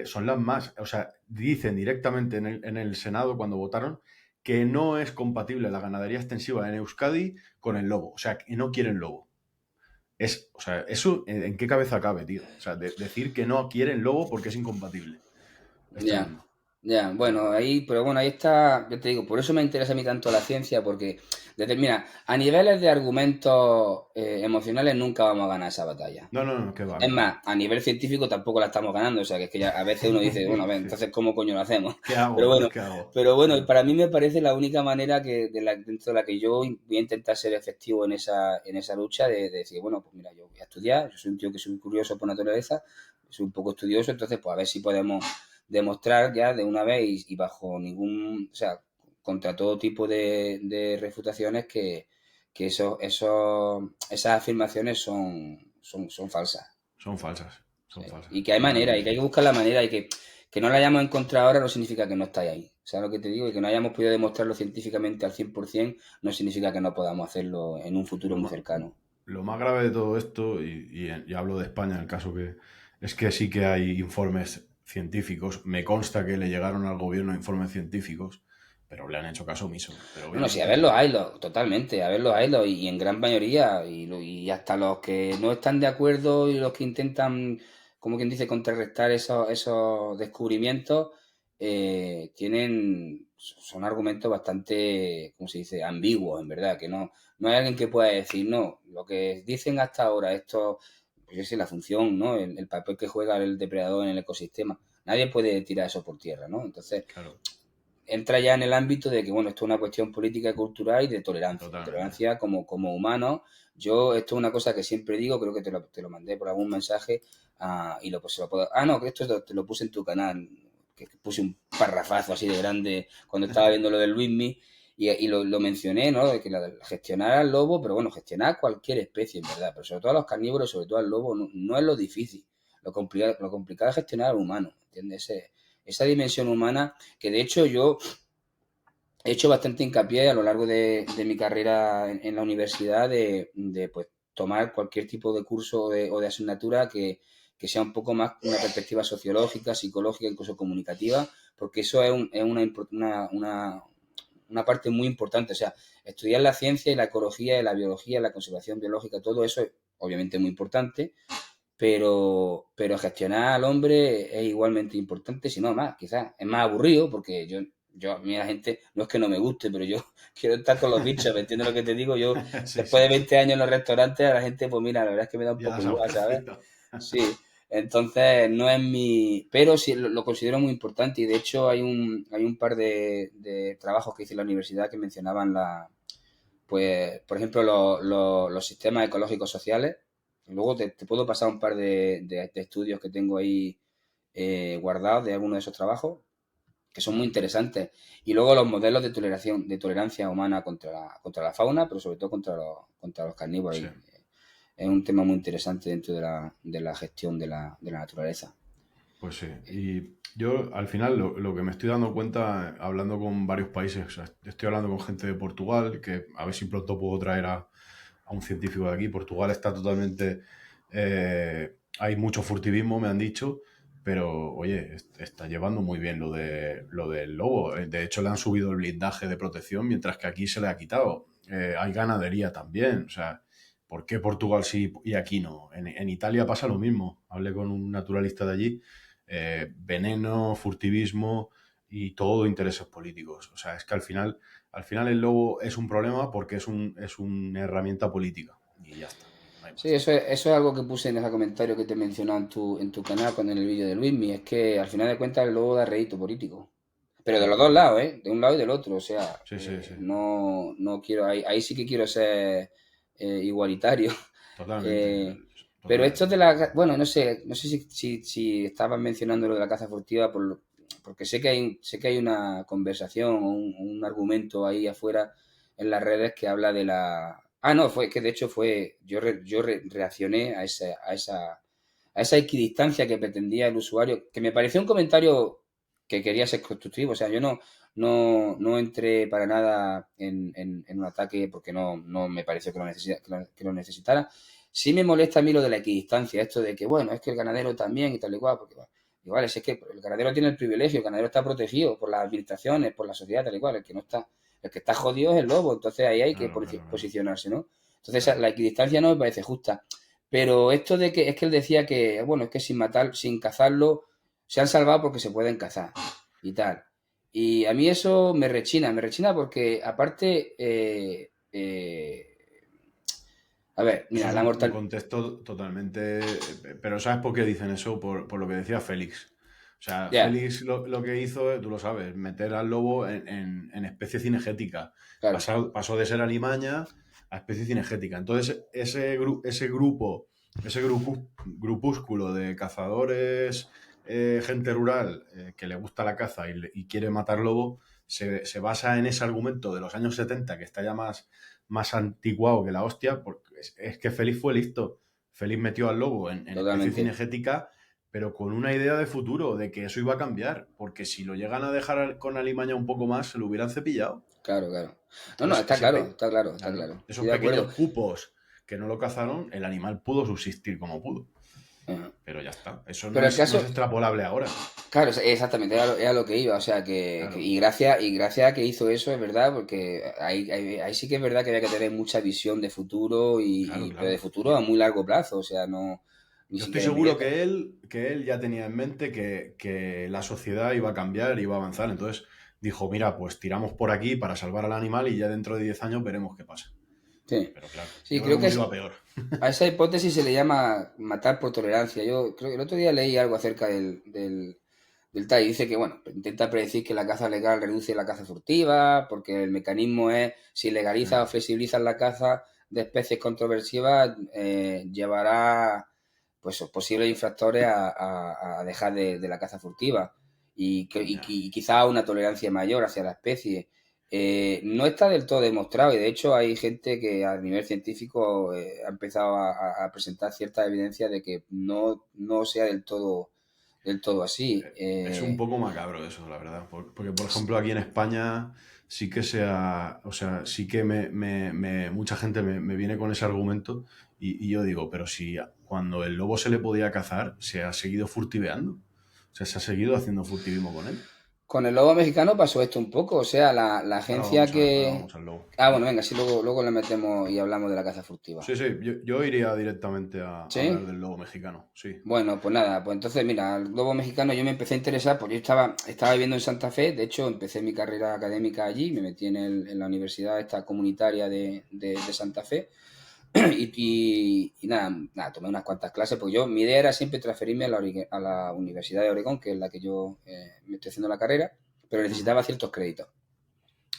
son las más, o sea, dicen directamente en el Senado cuando votaron que no es compatible la ganadería extensiva en Euskadi con el lobo, o sea, que no quieren lobo. O sea, eso ¿en qué cabeza cabe, tío? O sea, decir que no quieren lobo porque es incompatible. Es Ya, tremendo. ya, bueno, ahí, pero bueno, ahí está, yo te digo, por eso me interesa a mí tanto la ciencia, porque, mira, a niveles de argumentos emocionales nunca vamos a ganar esa batalla. No, no, no, que va, Es que va. más, a nivel científico tampoco la estamos ganando, o sea, que es que ya a veces uno dice, bueno, a ver, Sí. entonces, ¿cómo coño lo hacemos? ¿Qué Pero hago? bueno, ¿Qué hago? pero bueno, para mí me parece la única manera dentro de la que yo voy a intentar ser efectivo en esa lucha, de decir, bueno, pues mira, yo voy a estudiar, yo soy un tío que soy curioso por naturaleza, soy un poco estudioso, entonces, pues a ver si podemos demostrar ya de una vez y bajo ningún, o sea, contra todo tipo de refutaciones que esas afirmaciones son falsas. Son falsas, Sí. son falsas, Y que hay manera, y que hay totalmente. que buscar la manera, y que no la hayamos encontrado ahora no significa que no estáis ahí. ¿Sabes lo que te digo? Y que no hayamos podido demostrarlo científicamente al 100% no significa que no podamos hacerlo en un futuro Lo muy más, cercano. lo más grave de todo esto, y hablo de España en el caso que es que sí que hay informes científicos, me consta que le llegaron al gobierno informes científicos, pero le han hecho caso omiso. Pero No, no, sí, a obviamente, verlos haylos, totalmente, a verlos haylos, y en gran mayoría, y hasta los que no están de acuerdo y los que intentan, como quien dice, contrarrestar esos descubrimientos, son argumentos bastante, ¿cómo se dice?, ambiguos, en verdad, que no hay alguien que pueda decir, no, lo que dicen hasta ahora, esto, pues yo sé, la función, ¿no?, el papel que juega el depredador en el ecosistema, nadie puede tirar eso por tierra, ¿no? Entonces, claro, entra ya en el ámbito de que, bueno, esto es una cuestión política y cultural y de totalmente. tolerancia como humano. Yo, esto es una cosa que siempre digo, creo que te lo mandé por algún mensaje, y se lo puedo... Ah, no, que esto te lo puse en tu canal, que puse un parrafazo así de grande cuando estaba viendo lo del Luismi, y lo mencioné, ¿no? De que gestionar al lobo, pero bueno, gestionar cualquier especie, en verdad, pero sobre todo a los carnívoros, sobre todo al lobo, no es lo difícil. Lo complicado es gestionar al humano, ¿entiendes? Esa dimensión humana que de hecho yo he hecho bastante hincapié a lo largo de mi carrera en la universidad de, pues, tomar cualquier tipo de curso o de asignatura que sea un poco más una perspectiva sociológica, psicológica, incluso comunicativa, porque eso es una parte muy importante. O sea, estudiar la ciencia y la ecología y la biología, la conservación biológica, todo eso es obviamente muy importante, pero gestionar al hombre es igualmente importante, si no más, quizás es más aburrido, porque a mí la gente, no es que no me guste, pero yo quiero estar con los bichos, ¿me entiendes lo que te digo? Yo, Sí, después de sí, 20 años en los restaurantes, a la gente, pues mira, la verdad es que me da un ya poco has igual, ¿sabes? aburrido. Sí, entonces no es mi... Pero sí lo considero muy importante, y de hecho hay un par de trabajos que hice en la universidad que mencionaban pues, por ejemplo, los sistemas ecológicos sociales. Luego te puedo pasar un par de estudios que tengo ahí guardados de algunos de esos trabajos, que son muy interesantes. Y luego los modelos de tolerancia humana contra la fauna, pero sobre todo contra los carnívoros. Sí, Es un tema muy interesante dentro de la gestión de la naturaleza. pues sí. Y yo al final lo que me estoy dando cuenta, hablando con varios países, o sea, estoy hablando con gente de Portugal, que a ver si pronto puedo traer a un científico de aquí. Portugal está totalmente... hay mucho furtivismo, me han dicho, pero oye, está llevando muy bien lo del lobo. De hecho, le han subido el blindaje de protección, mientras que aquí se le ha quitado. Hay ganadería también, o sea, ¿por qué Portugal sí y aquí no? En Italia pasa lo mismo. Hablé con un naturalista de allí, veneno, furtivismo y todo intereses políticos. O sea, es que al final el lobo es un problema porque es una herramienta política. Y ya está, no hay Sí, más. eso es algo que puse en ese comentario que te he mencionado en tu canal en el vídeo de Luismi, es que al final de cuentas el lobo da rédito político. Pero de los dos lados, ¿eh? De un lado y del otro. O sea, Sí, sí, sí. no quiero, ahí sí que quiero ser igualitario. Totalmente. Eh, pero esto Totalmente. bueno, no sé si estabas mencionando lo de la caza furtiva, porque sé que hay una conversación o un argumento ahí afuera en las redes que habla de la... Ah, no, fue que de hecho fue... reaccioné a esa equidistancia que pretendía el usuario, que me pareció un comentario que quería ser constructivo. O sea, yo no entré para nada en un ataque porque no me pareció que lo necesitara. Sí me molesta a mí lo de la equidistancia, esto de que, bueno, es que el ganadero también y tal y cual, porque igual es que el ganadero tiene el privilegio, el ganadero está protegido por las administraciones, por la sociedad, tal y cual, el que está jodido es el lobo, entonces ahí hay que Claro, claro, claro. posicionarse, ¿no? Entonces Claro. la equidistancia no me parece justa. Pero esto de que es que él decía que, bueno, es que sin cazarlo, se han salvado porque se pueden cazar y tal. Y a mí eso me rechina porque aparte, a ver, Eso mira, es la un mortal... contexto totalmente... Pero ¿sabes por qué dicen eso? Por lo que decía Félix. O sea, Ya, Félix lo que hizo, tú lo sabes, meter al lobo en especie cinegética. claro, Pasó de ser alimaña a especie cinegética. Entonces, grupúsculo de cazadores, gente rural que le gusta la caza y quiere matar lobo, se basa en ese argumento de los años 70 que está ya más antiguado que la hostia, porque es que Félix fue listo. Félix metió al lobo en especie totalmente. cinegética, pero con una idea de futuro, de que eso iba a cambiar, porque si lo llegan a dejar con alimaña un poco más, se lo hubieran cepillado. Claro, claro. No, Entonces, está claro, está claro, está claro, claro. Estoy esos de acuerdo. pequeños cupos que no lo cazaron, el animal pudo subsistir como pudo. Ajá. Pero ya está. Eso Pero el no es caso, extrapolable ahora. claro, exactamente, era lo que iba, o sea, Claro, y gracias a que hizo eso, es verdad, porque ahí sí que es verdad que había que tener mucha visión de futuro, claro, pero de claro. futuro a muy largo plazo, o sea, no, ni Yo estoy siquiera seguro inmediata. que él ya tenía en mente que la sociedad iba a cambiar, iba a avanzar. Entonces dijo, mira, pues tiramos por aquí para salvar al animal y ya dentro de 10 años veremos qué pasa. Sí, Pero claro, sí, yo creo creo que que hemos ido a peor. a esa hipótesis se le llama matar por tolerancia. Yo creo que el otro día leí algo acerca del tal y dice que, bueno, intenta predecir que la caza legal reduce la caza furtiva, porque el mecanismo es, si legaliza o Mm, flexibiliza la caza de especies controversivas, llevará pues posibles infractores a dejar de la caza furtiva ya, y quizá una tolerancia mayor hacia la especie. No está del todo demostrado y de hecho hay gente que a nivel científico ha empezado a presentar cierta evidencia de que no sea del todo así. Es un poco macabro eso, la verdad. Porque, por ejemplo, aquí en España sí que o sea, sí que mucha gente me viene con ese argumento y yo digo, pero si cuando el lobo se le podía cazar, se ha seguido furtiveando. O sea, se ha seguido haciendo furtivismo con él. Con el lobo mexicano pasó esto un poco, o sea, la agencia Ahora que... vamos al lobo. Ah, bueno, venga, sí, luego le metemos y hablamos de la caza furtiva. Sí, sí, yo iría directamente a hablar ¿Sí? del lobo mexicano, sí. Bueno, pues nada, pues entonces mira, el lobo mexicano yo me empecé a interesar porque yo estaba viviendo en Santa Fe, de hecho empecé mi carrera académica allí, me metí en la universidad esta comunitaria de Santa Fe y nada, tomé unas cuantas clases, porque mi idea era siempre transferirme a la Universidad de Oregón, que es la que yo me estoy haciendo la carrera, pero Ujú, necesitaba ciertos créditos.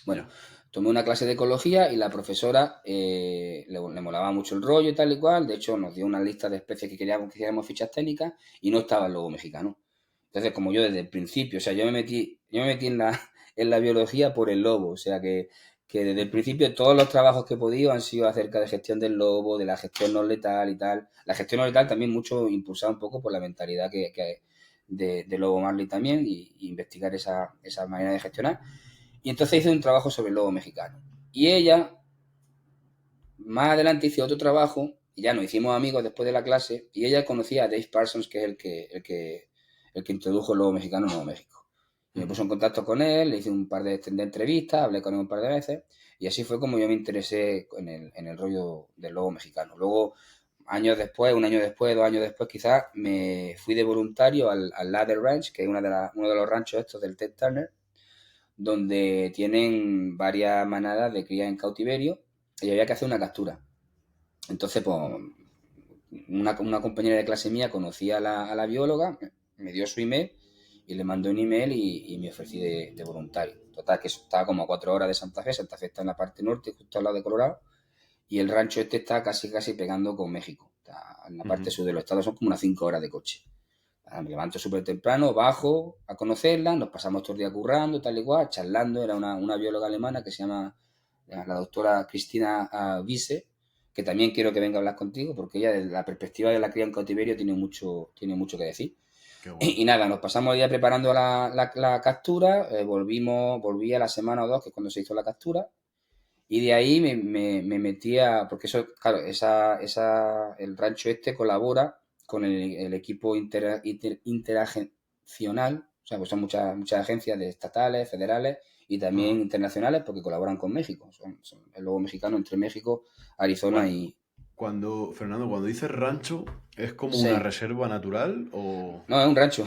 Bueno, ya, tomé una clase de ecología y la profesora le molaba mucho el rollo y tal y cual. De hecho, nos dio una lista de especies que queríamos fichas técnicas y no estaba el lobo mexicano. Entonces, como yo desde el principio, o sea, yo me metí en la biología por el lobo. O sea, que desde el principio todos los trabajos que he podido han sido acerca de gestión del lobo, de la gestión no letal y tal. La gestión no letal también mucho impulsada un poco por la mentalidad de Lobo Marley también y investigar esa manera de gestionar. Y entonces hice un trabajo sobre el lobo mexicano. Y ella, más adelante, hizo otro trabajo, y ya nos hicimos amigos después de la clase, y ella conocía a Dave Parsons, que es el que introdujo el lobo mexicano en Nuevo México. Y me ujú, puso en contacto con él, le hice un par de entrevistas, hablé con él un par de veces, y así fue como yo me interesé en el rollo del lobo mexicano. Luego, años después, un año después, 2 años después quizás, me fui de voluntario al Ladder Ranch, que es uno de los ranchos estos del Ted Turner, donde tienen varias manadas de cría en cautiverio y había que hacer una captura. Entonces, pues, una compañera de clase mía conocía a la bióloga, me dio su email y le mandó un email y me ofrecí de voluntario. Total, que eso estaba como a 4 horas de Santa Fe. Santa Fe está en la parte norte, justo al lado de Colorado, y el rancho este está casi pegando con México. Está en la parte ujú. sur de los estados, son como unas 5 horas de coche. Me levanto súper temprano, bajo a conocerla, nos pasamos todo el día currando, tal y cual, charlando. Era una bióloga alemana que se llama la doctora Cristina Wiese, que también quiero que venga a hablar contigo, porque ella, desde la perspectiva de la cría en cautiverio, tiene mucho que decir. Qué bueno. Y nada, nos pasamos el día preparando la captura, volví a la semana o dos, que es cuando se hizo la captura, y de ahí me metía, porque eso, claro, el rancho este colabora con el equipo interagencional, o sea, pues son muchas agencias estatales, federales y también Ajá. internacionales porque colaboran con México. Son el lobo mexicano entre México, Arizona Cuan- y... Fernando, cuando dices rancho, ¿es como una Sí, reserva natural o no, es un rancho.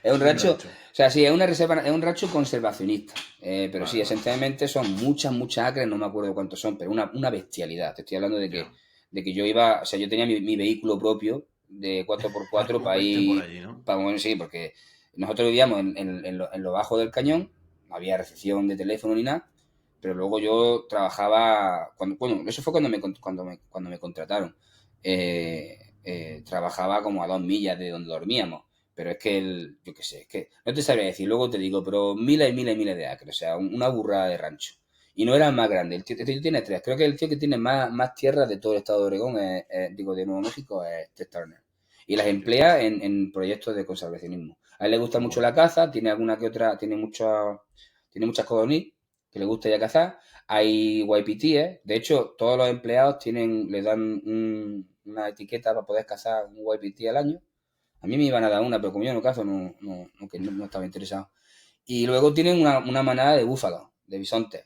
Es un es un rancho, rancho? o sea, sí, es una reserva, es un rancho conservacionista. Pero Vale, sí, vale. esencialmente son muchas acres, no me acuerdo cuántos son, pero una bestialidad. Te estoy hablando Ya. de que yo iba, o sea, yo tenía mi vehículo propio de cuatro por Para cuatro para moverte por ir, allí, ¿no? bueno, sí, porque nosotros vivíamos en lo bajo del cañón, no había recepción de teléfono ni nada, pero luego yo trabajaba, bueno, eso fue cuando me contrataron. Trabajaba como a 2 millas de donde dormíamos. Pero es que yo qué sé, es que no te sabría decir, luego te digo, pero miles y miles y miles de acres, o sea, una burrada de rancho. Y no era el más grande, el tío tiene tres. Creo que el tío que tiene más tierras de todo el estado de Oregón, digo, de Nuevo México, es Ted Turner. Y las Hostia, emplea en proyectos de conservacionismo. A él le gusta qué mucho guay. la caza, tiene alguna que otra, tiene muchas codorniz que le gusta ya cazar. Hay waipitíes, de hecho, todos los empleados le dan una etiqueta para poder cazar un waipití al año. A mí me iban a dar una, pero como yo no cazo, no estaba interesado. Y luego tienen una manada de búfalos, de bisontes,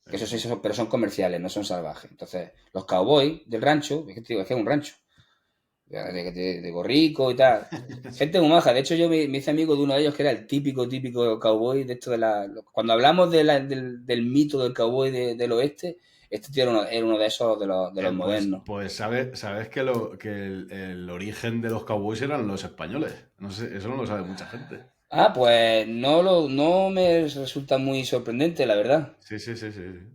que esos sí Sí. pero son comerciales, no son salvajes. Entonces, los cowboys del rancho, es que es un rancho, de gorrico y tal. Gente muy maja. De hecho, yo me hice amigo de uno de ellos que era el típico cowboy de esto Cuando hablamos del mito del cowboy del oeste, este tío era uno de esos de los modernos. Pues sabes que, el origen de los cowboys eran los españoles. No sé, eso no lo sabe mucha gente. Pues no me resulta muy sorprendente, la verdad. Sí, sí, sí, sí, sí.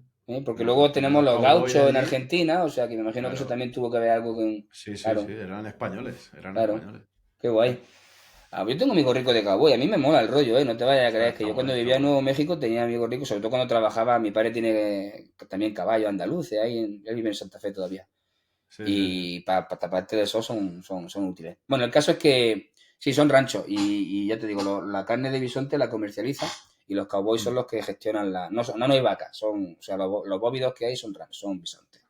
Porque No, el luego tenemos primer los cowboy gauchos en allí, Argentina, o sea que me imagino que eso claro. también tuvo que ver algo con... Sí, sí, sí, Claro, eran españoles, eran claro, españoles. qué guay. Yo tengo mi gorrico de cowboy, a mí me mola el rollo, ¿eh? No te vayas a creer que Está yo guay, cuando está vivía en guay. Nuevo México tenía mi gorrico, sobre todo cuando trabajaba, mi padre tiene también caballos andaluces, él vive en Santa Fe todavía. Sí, sí, sí. Y para taparte de eso son útiles. Bueno, el caso es que sí, son ranchos y ya te digo, la carne de bisonte la comercializa y los cowboys son Mm. los que gestionan no hay vacas, o sea, los bóvidos que hay son bisontes.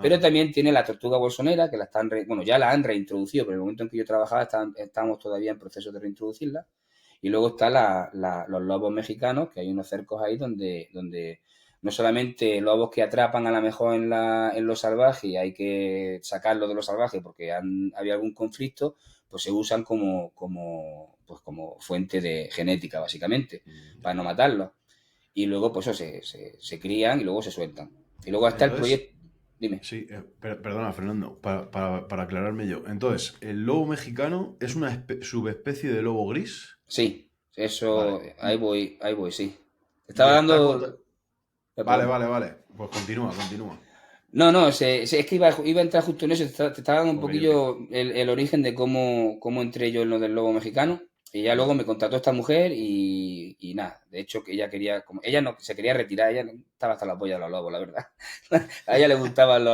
Pero Ajá. también tiene la tortuga bolsonera, que bueno, ya la han reintroducido, pero en el momento en que yo trabajaba estábamos todavía en proceso de reintroducirla. Y luego están los lobos mexicanos, que hay unos cercos ahí donde no solamente lobos que atrapan a lo mejor en lo salvaje y hay que sacarlos de lo salvaje porque había algún conflicto, pues se usan como fuente de genética, básicamente, para Ya. no matarlos. Y luego, pues eso, se crían y luego se sueltan. Y luego está el Entonces, proyecto... Dime. sí, perdona, Fernando, para aclararme yo. Entonces, ¿el lobo mexicano es una subespecie de lobo gris? Sí, eso, Vale. ahí voy, sí. Y Estaba está dando... Vale, Perdón. vale, vale. Pues continúa, continúa. No, no, es que iba a entrar justo en eso, te estaba dando un Ok, ok. poquillo el origen de cómo entré yo en lo del lobo mexicano. Y ya luego Vale. me contrató esta mujer y nada, de hecho que ella quería, como ella no se quería retirar, ella no estaba hasta la polla de los lobos, la verdad. A ella le gustaban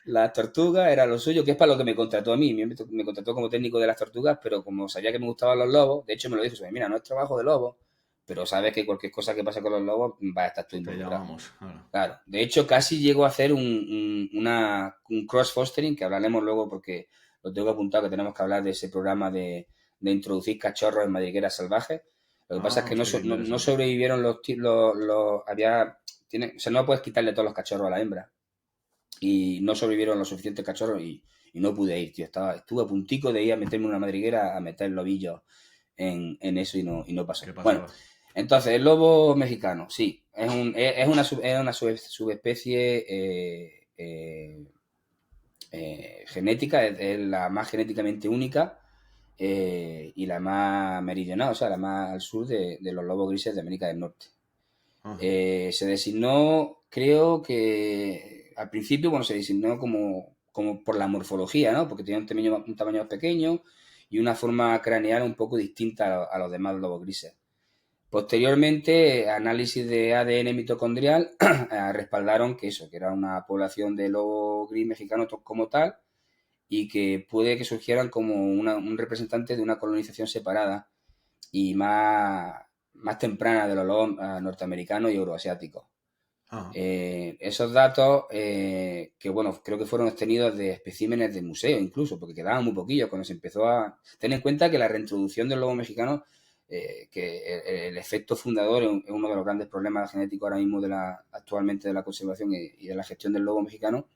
las tortugas, era lo suyo, que es para lo que me contrató a mí. Me contrató como técnico de las tortugas, pero como sabía que me gustaban los lobos, de hecho me lo dijo, mira, no es trabajo de lobo, pero sabes que cualquier cosa que pase con los lobos va a estar tú Te involucrado. llamamos. Ahora. Claro, de hecho casi llego a hacer un cross-fostering, que hablaremos luego porque lo tengo apuntado, que tenemos que hablar de ese programa de introducir cachorros en madrigueras salvajes. Lo que pasa es Ah, que no, hostia, qué so- no, no interesante. sobrevivieron o sea, no puedes quitarle todos los cachorros a la hembra. Y no sobrevivieron los suficientes cachorros y no pude ir, tío. Estuve a puntico de ir a meterme en una madriguera a meter lobillos en eso y no pasó. ¿Qué Bueno, pasaba? entonces, el lobo mexicano, sí, es una subespecie genética, es la más genéticamente única y la más meridional, o sea, la más al sur de los lobos grises de América del Norte. Ajá. Se designó, creo que al principio, bueno, se designó como por la morfología, ¿no? Porque tenía un tamaño más pequeño y una forma craneal un poco distinta a los demás lobos grises. Posteriormente, análisis de ADN mitocondrial respaldaron que eso, que era una población de lobo gris mexicano como tal, y que puede que surgieran como un representante de una colonización separada y más temprana de los lobos norteamericanos y euroasiáticos. Ajá. Esos datos, que bueno, creo que fueron obtenidos de especímenes de museo incluso, porque quedaban muy poquillos cuando se empezó a... Ten en cuenta que la reintroducción del lobo mexicano, que el efecto fundador es uno de los grandes problemas genéticos ahora mismo actualmente de la conservación y de la gestión del lobo mexicano,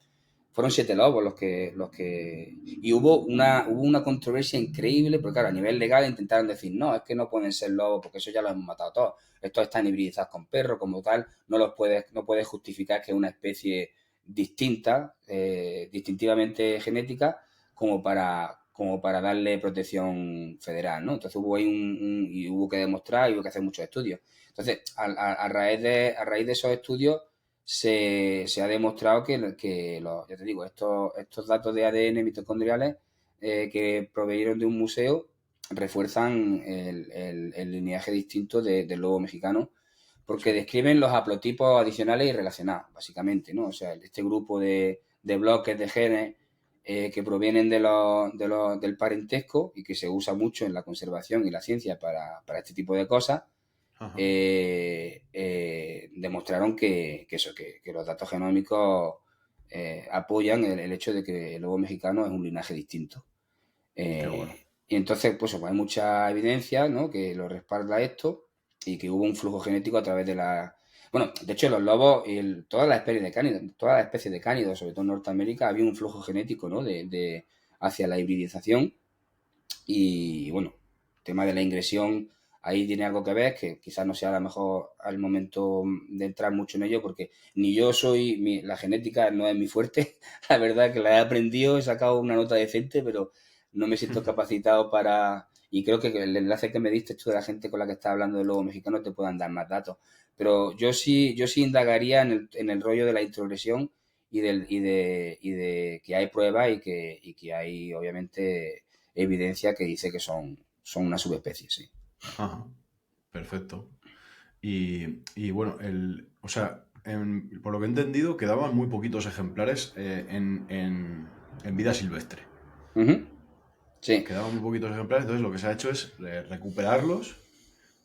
fueron 7 lobos y hubo una controversia increíble, porque claro, a nivel legal intentaron decir, no, es que no pueden ser lobos, porque eso ya lo hemos matado todos. Estos están hibridizados con perros, como tal, no puedes justificar que es una especie distinta, distintivamente genética, como para darle protección federal, ¿no? Entonces hubo ahí y hubo que demostrar y hubo que hacer muchos estudios. Entonces, a raíz de esos estudios, se ha demostrado ya te digo, estos datos de ADN mitocondriales, que provenieron de un museo, refuerzan el lineaje distinto del lobo mexicano, porque Sí. describen los haplotipos adicionales y relacionados, básicamente, ¿no? O sea, este grupo de bloques de genes, que provienen del parentesco y que se usa mucho en la conservación y la ciencia para este tipo de cosas, Ajá. demostraron que los datos genómicos apoyan el hecho de que el lobo mexicano es un linaje distinto. Qué bueno. Y entonces, pues hay mucha evidencia, ¿no?, que lo respalda esto y que hubo un flujo genético a través de la... Bueno, de hecho, los lobos y todas las especies de cánidos, sobre todo en Norteamérica, había un flujo genético, ¿no?, hacia la hibridización. Y bueno, el tema de la ingresión ahí tiene algo que ver, que quizás no sea a lo mejor al momento de entrar mucho en ello, porque ni yo la genética no es mi fuerte. La verdad que la he aprendido, he sacado una nota decente, pero no me siento capacitado para... Y creo que el enlace que me diste tú de la gente con la que estás hablando del lobo mexicano te puedan dar más datos. Pero yo sí indagaría en el rollo de la introgresión y de que hay pruebas y que hay, obviamente, evidencia que dice que son una subespecie, sí. Ajá. Perfecto. Y bueno, o sea, por lo que he entendido, quedaban muy poquitos ejemplares en vida silvestre. Ujú. Sí, Quedaban muy poquitos ejemplares, entonces lo que se ha hecho es recuperarlos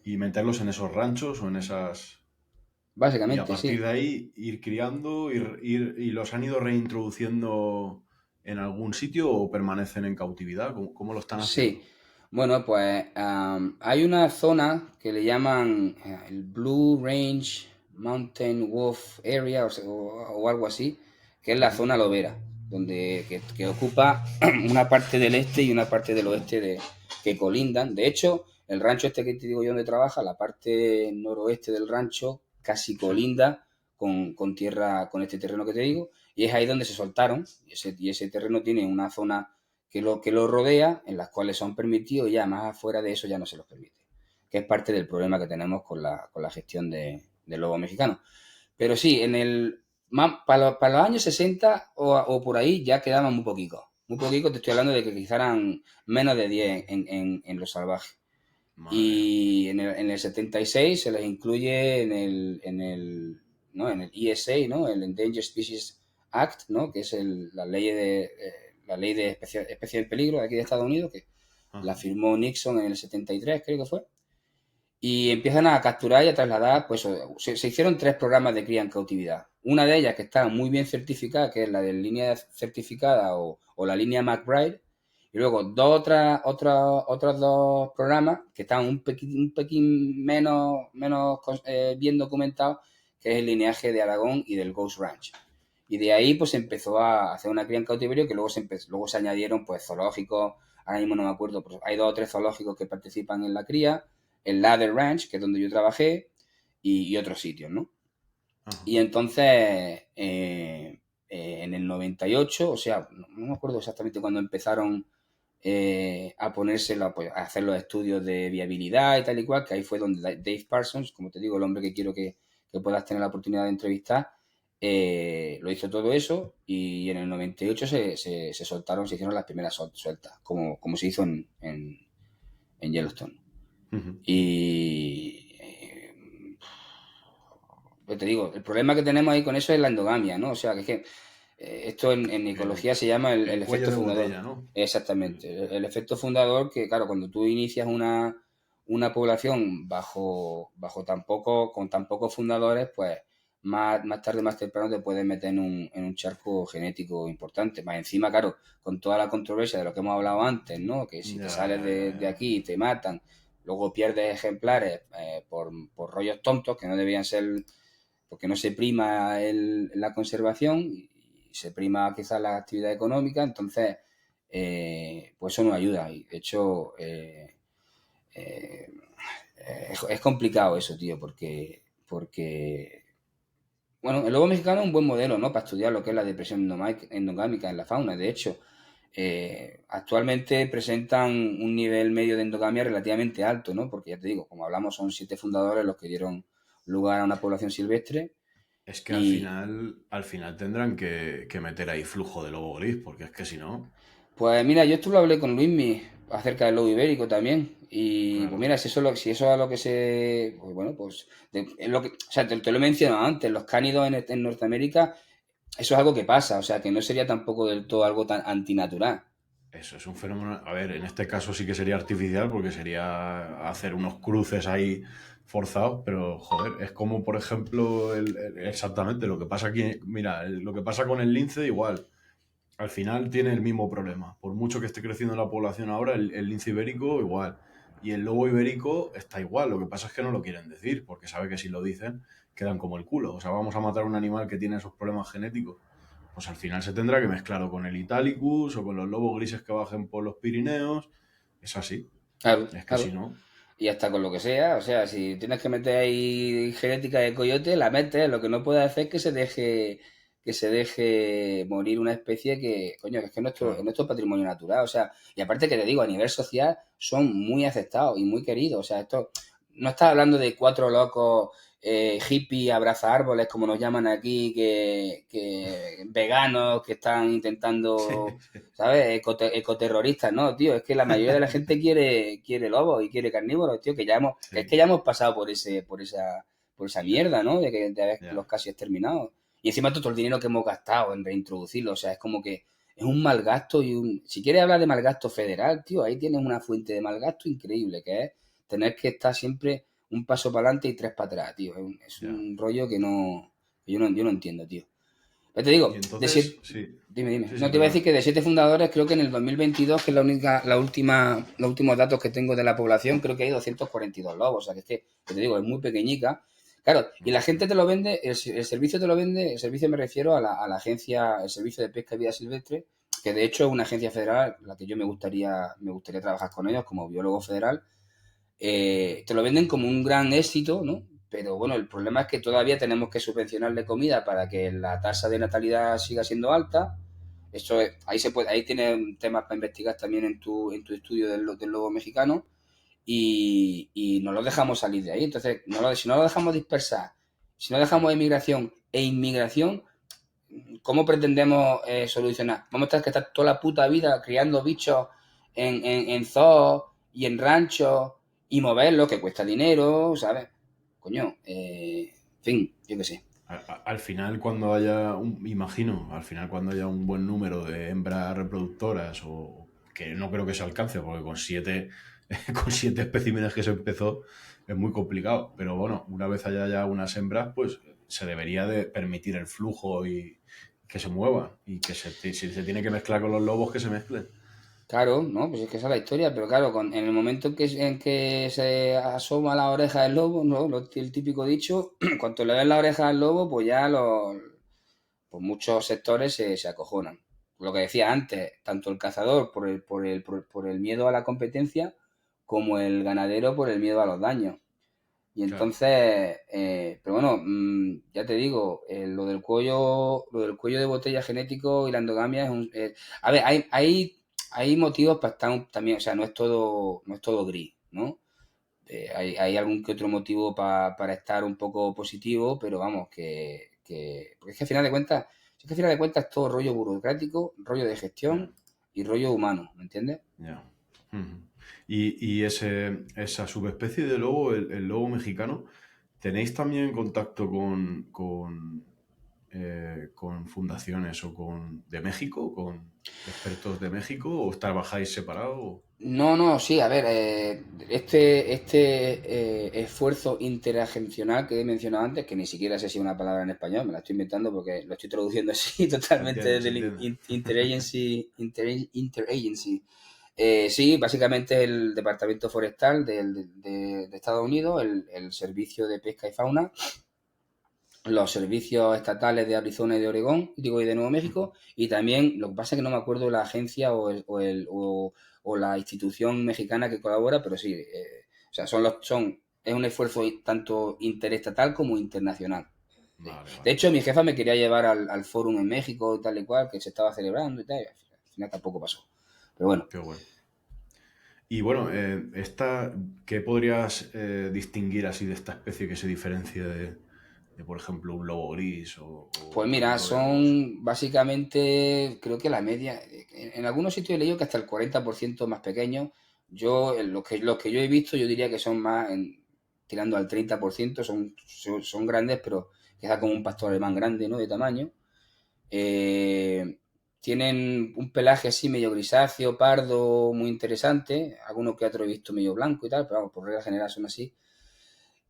y meterlos en esos ranchos o en esas... Y a básicamente, partir sí. de ahí ir criando, y los han ido reintroduciendo en algún sitio o permanecen en cautividad. ¿Cómo lo están Sí. haciendo? Bueno, pues hay una zona que le llaman el Blue Range Mountain Wolf Area o algo así, que es la Ujú. zona lobera, que ocupa una parte del este y una parte del oeste que colindan. De hecho, el rancho este que te digo yo donde trabaja, la parte noroeste del rancho casi Sí. colinda con este terreno que te digo, y es ahí donde se soltaron, y ese terreno tiene una zona que lo rodea, en las cuales son permitidos, y ya más afuera de eso ya no se los permite, que es parte del problema que tenemos con la gestión del lobo mexicano. Pero sí, para los años 60 o por ahí ya quedaban muy poquitos. Muy poquitos, te estoy hablando de que quizá eran menos de 10 en lo salvaje. Madre mía. Y en el 76 se les incluye ¿no?, en el ESA, ¿no?, el Endangered Species Act, ¿no?, que es la ley de especies en peligro de aquí de Estados Unidos, que la Ajá. firmó Nixon en el 73, creo que fue. Y empiezan a capturar y a trasladar, pues se hicieron 3 programas de cría en cautividad. Una de ellas que está muy bien certificada, que es la de línea certificada o la línea McBride. Y luego otros 2 programas que están un pequín menos bien documentados, que es el lineaje de Aragón y del Ghost Ranch. Y de ahí pues se empezó a hacer una cría en cautiverio, que luego se añadieron pues zoológicos. Ahora mismo no me acuerdo, pero hay 2 o 3 zoológicos que participan en la cría, el Ladder Ranch, que es donde yo trabajé, y otros sitios, ¿no? Ajá. Y entonces, en el 98, o sea, no me acuerdo exactamente cuándo empezaron pues, a hacer los estudios de viabilidad y tal y cual, que ahí fue donde Dave Parsons, como te digo, el hombre que quiero que puedas tener la oportunidad de entrevistar, lo hizo todo eso y en el 98 se soltaron, se hicieron las primeras sueltas, como se hizo en Yellowstone. Ujú. Y pues te digo, el problema que tenemos ahí con eso es la endogamia, ¿no? O sea, que es que esto en El, ecología se llama el el cuello efecto de fundador. botella, ¿no? Exactamente. El efecto fundador que, claro, cuando tú inicias una población bajo con tan pocos fundadores, pues más tarde, más temprano te puedes meter en un charco genético importante. Más encima, claro, con toda la controversia de lo que hemos hablado antes, ¿no? Que si te Ya, sales ya, ya, de ya. aquí y te matan, luego pierdes ejemplares por rollos tontos que no debían ser, porque no se prima la conservación y se prima quizás la actividad económica, entonces pues eso nos ayuda. Y de hecho, eh, es complicado eso, tío, porque bueno, el lobo mexicano es un buen modelo, ¿no? Para estudiar lo que es la depresión endogámica en la fauna. De hecho, actualmente presentan un nivel medio de endogamia relativamente alto, ¿no? Porque ya te digo, como hablamos, son 7 fundadores los que dieron lugar a una población silvestre. Es que Y al final tendrán que meter ahí flujo de lobo gris, porque es que si no, pues mira, yo esto lo hablé con Luismi acerca del lobo ibérico también. Y pues claro. mira, si eso es a lo que se. Pues bueno, pues. Es lo que, o sea, te lo he mencionado antes, los cánidos en Norteamérica, eso es algo que pasa, o sea, que no sería tampoco del todo algo tan antinatural. Eso es un fenómeno. A ver, en este caso sí que sería artificial porque sería hacer unos cruces ahí forzados, pero joder, es como por ejemplo exactamente lo que pasa aquí. Mira, lo que pasa con el lince, igual. Al final tiene el mismo problema. Por mucho que esté creciendo la población ahora, el lince ibérico igual. Y el lobo ibérico está igual. Lo que pasa es que no lo quieren decir, porque sabe que si lo dicen, quedan como el culo. O sea, vamos a matar a un animal que tiene esos problemas genéticos. Pues al final se tendrá que mezclar o con el Italicus o con los lobos grises que bajen por los Pirineos. Es así. Claro, Es que si claro. no. Y hasta con lo que sea, o sea, si tienes que meter ahí genética de coyote, la metes, lo que no puedes hacer es que se deje morir una especie que, coño, que es que es Claro. nuestro patrimonio natural, o sea, y aparte que te digo, a nivel social son muy aceptados y muy queridos, o sea, esto no estás hablando de 4 locos hippie abraza árboles, como nos llaman aquí, que veganos que están intentando, ¿sabes? Ecoterroristas, no, tío, es que la mayoría de la gente quiere lobos y quiere carnívoros, tío, es Sí, que ya hemos pasado por esa ya, mierda, ¿no? De haber los ya. casi exterminados. Y encima todo el dinero que hemos gastado en reintroducirlo, o sea, es como que es un mal gasto si quieres hablar de mal gasto federal, tío, ahí tienes una fuente de mal gasto increíble, que es tener que estar siempre un paso para adelante y 3 para atrás, tío. Ya. Es un rollo que yo no entiendo, tío. Ya te Y digo, entonces, sí. dime. Sí, sí, No te iba a decir perdón. que de 7 fundadores, creo que en el 2022, que es los últimos datos que tengo de la población, creo que hay 242 lobos. O sea, que te digo, es muy pequeñica. Claro, y la Hostia. gente te lo vende, el servicio te lo vende, el servicio me refiero a la agencia, el Servicio de Pesca y Vida Silvestre, que de hecho es una agencia federal, la que yo me gustaría trabajar con ellos como biólogo federal. Te lo venden como un gran éxito, ¿no? Pero bueno, el problema es que todavía tenemos que subvencionarle comida para que la tasa de natalidad siga siendo alta. Ahí tienes temas para investigar también en tu estudio del lobo mexicano y no lo dejamos salir de ahí. Entonces, si no lo dejamos dispersar, si no dejamos emigración e inmigración, ¿cómo pretendemos solucionar? Vamos a tener que estar toda la puta vida criando bichos en zoos y en ranchos y moverlos, que cuesta dinero, ¿sabes? Coño, en fin, yo qué sé. Al final, cuando haya imagino, al final cuando haya un buen número de hembras reproductoras, o que no creo que se alcance, porque con siete, con 7 especímenes que se empezó, es muy complicado. Pero bueno, una vez haya ya unas hembras, pues se debería de permitir el flujo y que se muevan. Y que si se tiene que mezclar con los lobos, que se mezclen. Claro, ¿no? Pues es que esa es la historia, pero claro, en el momento en que se asoma la oreja del lobo, ¿no? El típico dicho, cuando le ven la oreja al lobo, pues ya pues muchos sectores se acojonan. Lo que decía antes, tanto el cazador por el miedo a la competencia, como el ganadero por el miedo a los daños. Y Claro. entonces, pero bueno, ya te digo, lo del cuello de botella genético y la endogamia a ver, hay motivos para estar también, o sea, no es todo gris, ¿no? Hay algún que otro motivo para estar un poco positivo, pero vamos, que porque es que al final de cuentas, es que al final de cuentas es todo rollo burocrático, rollo de Ya, gestión y rollo humano, ¿me entiendes? ya. Ujú. Y esa subespecie de lobo, el lobo mexicano, ¿tenéis también contacto con fundaciones o de México, con expertos de México, o trabajáis separado? No, no, sí, a ver, este esfuerzo interagencional que he mencionado antes, que ni siquiera sé si es una palabra en español, me la estoy inventando porque lo estoy traduciendo así Se totalmente entiende, desde se el entiende. interagency. Sí, básicamente el Departamento Forestal de Estados Unidos, el Servicio de Pesca y Fauna, los servicios estatales de Arizona y de Oregón, digo, y de Nuevo México, y también, lo que pasa es que no me acuerdo la agencia o la institución mexicana que colabora, pero sí, o sea, es un esfuerzo tanto interestatal como internacional. Sí. Vale, De vale. hecho, mi jefa me quería llevar al fórum en México, tal y cual, que se estaba celebrando y tal, y al final tampoco pasó. Pero bueno, Qué bueno. Y bueno, ¿qué podrías distinguir así de esta especie que se diferencia por ejemplo, un lobo gris o pues otro mira, tipo de lobos? son básicamente, creo que la media, en algunos sitios he leído que hasta el 40% más pequeños. Yo, los que yo he visto, yo diría que son más, tirando al 30%, son grandes, pero quizá como un pastor alemán grande, ¿no? De tamaño. Eh, Tienen un pelaje así medio grisáceo, pardo, muy interesante. Algunos que otros he visto medio blanco y tal, pero vamos, por regla general son así.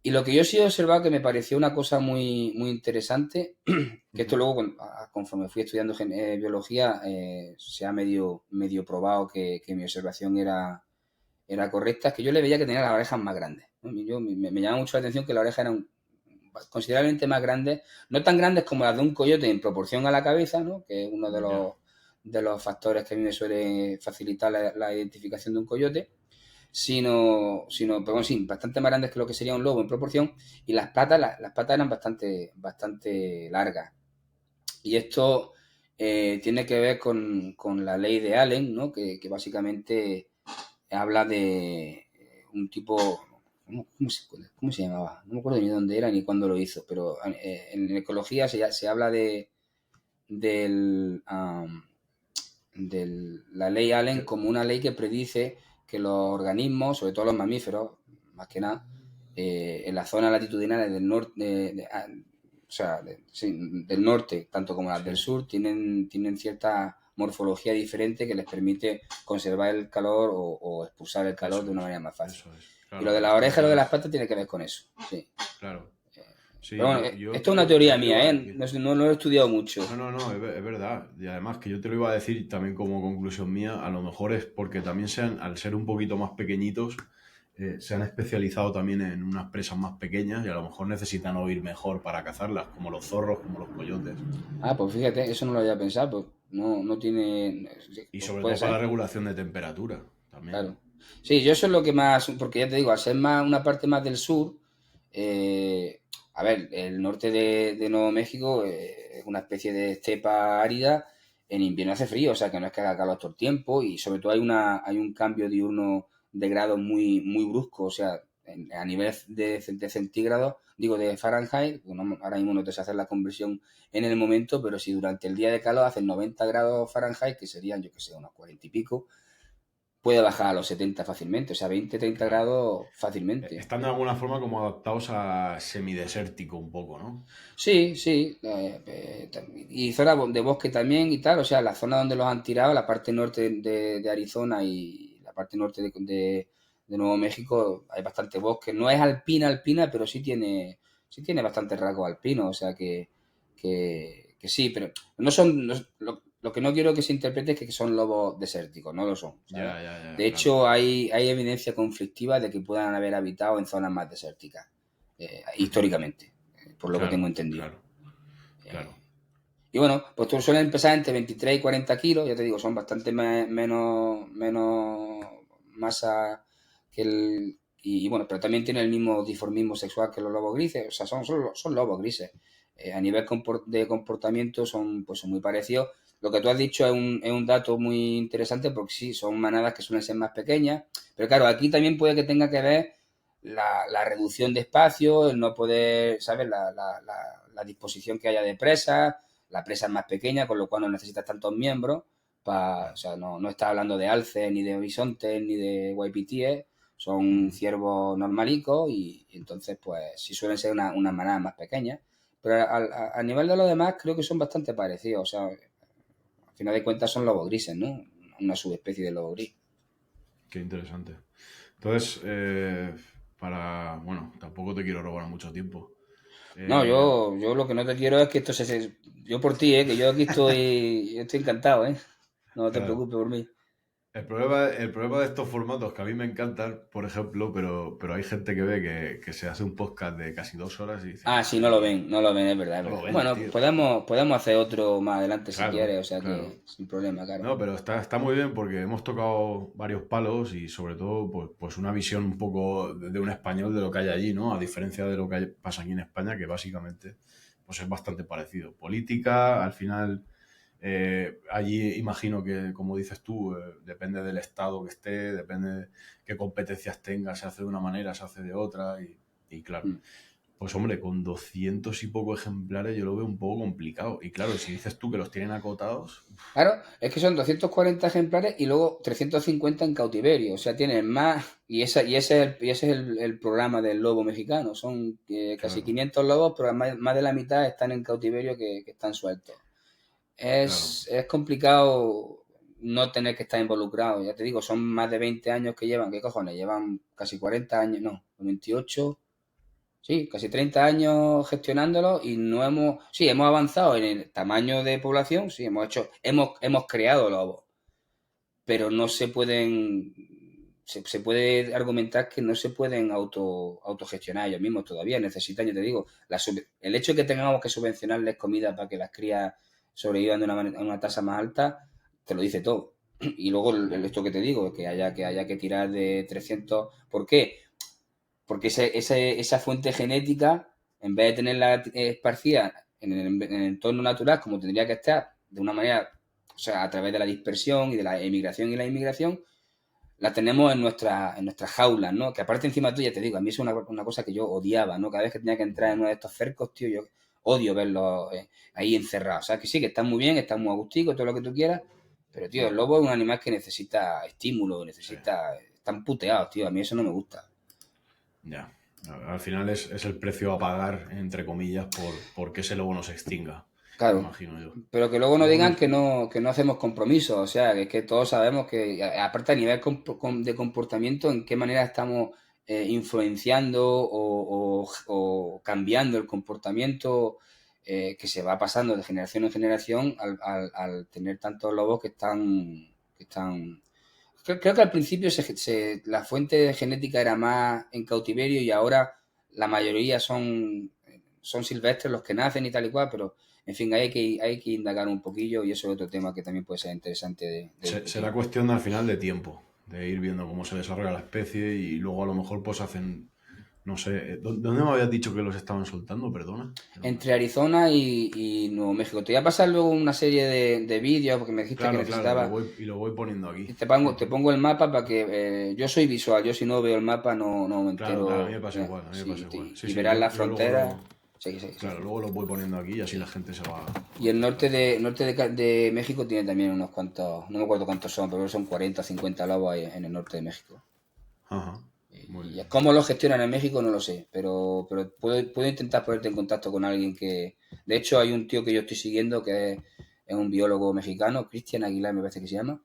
Y lo que yo sí he observado que me pareció una cosa muy, muy interesante, que esto Ujú. luego, conforme fui estudiando biología, se ha medio probado que mi observación era correcta, es que yo le veía que tenía las orejas más grandes, ¿no? Me llama mucho la atención que las orejas eran considerablemente más grandes, no tan grandes como las de un coyote en proporción a la cabeza, ¿no? Que es uno Ya, de los factores que a mí me suele facilitar la identificación de un coyote, pero bueno, sí, bastante más grandes que lo que sería un lobo en proporción, y las patas eran bastante largas. Y esto tiene que ver con la ley de Allen, ¿no? Que básicamente habla de un tipo, cómo se llamaba? No me acuerdo ni dónde era ni cuándo lo hizo, pero en ecología se habla del, la ley Allen que- como una ley que predice que los organismos, sobre todo los mamíferos, más que nada, en las zonas latitudinales del norte, o sea, sí, del norte, tanto como las del sí, sur, tienen cierta morfología diferente que les permite conservar el calor o expulsar el calor de eso una es, manera más fácil. eso es. Y lo Claro, de las orejas y lo de las patas tiene que ver con eso. Sí. claro. Sí, Pero bueno, yo esto es una yo teoría te lo mía, iba a ¿eh? decir. No lo he estudiado mucho. No, no, no, es verdad. Y además que yo te lo iba a decir también como conclusión mía, a lo mejor es porque también al ser un poquito más pequeñitos, se han especializado también en unas presas más pequeñas y a lo mejor necesitan oír mejor para cazarlas, como los zorros, como los coyotes. Ah, pues fíjate, eso no lo había pensado, pues no tiene. Sí, Y pues sobre puede todo para la ser, regulación de temperatura también. claro. Sí, yo eso es lo que más, porque ya te digo, al ser más una parte más del sur, a ver, el norte de Nuevo México es una especie de estepa árida, en invierno hace frío, o sea que no es que haga calor todo el tiempo, y sobre todo hay un cambio diurno de grados muy brusco, o sea, a nivel de centígrados, digo de Fahrenheit, bueno, ahora mismo no te sé hacer la conversión en el momento, pero si durante el día de calor hacen 90 grados Fahrenheit, que serían, yo que sé, unos 40 y pico, puede bajar a los 70 fácilmente, o sea, 20 30 Claro. grados fácilmente. Están de alguna forma como adaptados a semidesértico un poco, ¿no? Sí, sí, y zona de bosque también y tal, o sea, la zona donde los han tirado, la parte norte de Arizona y la parte norte de Nuevo México, hay bastante bosque. No es alpina, pero sí tiene bastante rasgos alpinos, o sea que sí, pero no son, lo que no quiero que se interprete es que son lobos desérticos, no lo son, ¿sabes? Ya, ya, ya, De claro. hecho, hay evidencia conflictiva de que puedan haber habitado en zonas más desérticas, Ujú. históricamente, por lo que tengo Claro, entendido. claro, Eh, claro. y bueno, pues tú suelen empezar entre 23 y 40 kilos, ya te digo, son bastante menos masa que el. Y bueno, pero también tienen el mismo dimorfismo sexual que los lobos grises, o sea, son lobos grises. A nivel de comportamiento son muy parecidos. Lo que tú has dicho es un dato muy interesante porque sí, son manadas que suelen ser más pequeñas, pero claro, aquí también puede que tenga que ver la reducción de espacio, el no poder, ¿sabes? la disposición que haya de presas, la presa es más pequeña, con lo cual no necesitas tantos miembros. O sea, no estás hablando de alces, ni de bisontes, ni de waipitíes, son ciervos normalicos y entonces, pues, sí suelen ser una manada más pequeña. Pero a nivel de los demás, creo que son bastante parecidos. O sea, al final de cuentas son lobos grises, ¿no? Una subespecie de lobo gris. Qué interesante. Entonces, bueno, tampoco te quiero robar mucho tiempo. No, Eh, yo lo que no te quiero es que esto Yo por ti, que yo aquí estoy encantado, ¿eh? No te claro. preocupes por mí. El problema de estos formatos que a mí me encantan, por ejemplo, pero hay gente que ve que se hace un podcast de casi 2 horas y dice, Ah, sí, madre mía, no lo ven, es verdad, es no lo verdad. ven, Bueno, tío. podemos hacer otro más adelante si Claro, quieres, o sea claro. que sin problema, claro. No, pero está muy bien porque hemos tocado varios palos y sobre todo pues una visión un poco de un español de lo que hay allí, ¿no? A diferencia de lo que pasa aquí en España, que básicamente pues es bastante parecido. Política, al final, allí imagino que, como dices tú, depende del estado que esté, depende de qué competencias tenga, se hace de una manera, se hace de otra y claro. Mm. Pues hombre, con 200 y poco ejemplares yo lo veo un poco complicado. Y claro, si dices tú que los tienen acotados, Claro, es que son 240 ejemplares y luego 350 en cautiverio, o sea, tienen más, y ese es el programa del lobo mexicano, son casi claro, 500 lobos, pero más de la mitad están en cautiverio que están sueltos. claro. Es complicado no tener que estar involucrado. Ya te digo, son más de 20 años que llevan. ¿Qué cojones? Llevan casi 40 años, no, 28, sí, casi 30 años gestionándolo y no hemos, sí, hemos avanzado en el tamaño de población, sí, hemos creado lobos, pero no se pueden, se puede argumentar que no se pueden autogestionar ellos mismos todavía. Necesitan, yo te digo, el hecho de que tengamos que subvencionarles comida para que las crías sobrevivan a una tasa más alta, te lo dice todo. Y luego Ya, esto que te digo, que haya que tirar de 300. ¿Por qué? Porque esa fuente genética, en vez de tenerla esparcida en el entorno natural como tendría que estar, de una manera, o sea, a través de la dispersión y de la emigración y la inmigración, la tenemos en nuestras jaulas, ¿no? Que aparte encima tuya, te digo, a mí es una cosa que yo odiaba, ¿no? Cada vez que tenía que entrar en uno de estos cercos, tío, yo odio verlos ahí encerrados. O sea, que sí, que están muy bien, están muy agusticos, todo lo que tú quieras, pero, tío, el mm, lobo es un animal que necesita estímulo, sí, están puteados, tío, a mí eso no me gusta. ya. Al final es el precio a pagar, entre comillas, por que ese lobo no se extinga, Claro, imagino yo. pero que luego no Pero digan bueno, que no hacemos compromisos, o sea, que es que todos sabemos que, aparte a nivel de comportamiento, en qué manera estamos influenciando o cambiando el comportamiento que se va pasando de generación en generación al tener tantos lobos que están. Creo que al principio la fuente genética era más en cautiverio y ahora la mayoría son silvestres los que nacen y tal y cual, pero en fin, hay que indagar un poquillo y eso es otro tema que también puede ser interesante de será discutir. cuestión al final de tiempo, de ir viendo cómo se desarrolla la especie y luego a lo mejor pues hacen, no sé, ¿dónde me habías dicho que los estaban soltando? Perdona. Entre Arizona y Nuevo México. Te voy a pasar luego una serie de vídeos porque me dijiste que Claro, claro, necesitaba. y lo voy poniendo aquí. Y te Ujú. pongo el mapa para que. Yo soy visual, yo si no veo el mapa no me Claro, claro, a mí me entero. pasa igual, a mí me pasa Sí, igual. Sí, y sí, verás yo, la yo luego frontera. Sí, sí, sí. claro, luego lo voy poniendo aquí y así la gente se va Y el norte orientando. de México tiene también unos cuantos, no me acuerdo cuántos son, pero son 40 o 50 lobos ahí en el norte de México. Ajá, muy Y bien. cómo lo gestionan en México no lo sé, pero puedo intentar ponerte en contacto con alguien que. De hecho, hay un tío que yo estoy siguiendo que es un biólogo mexicano, Cristian Aguilar me parece que se llama,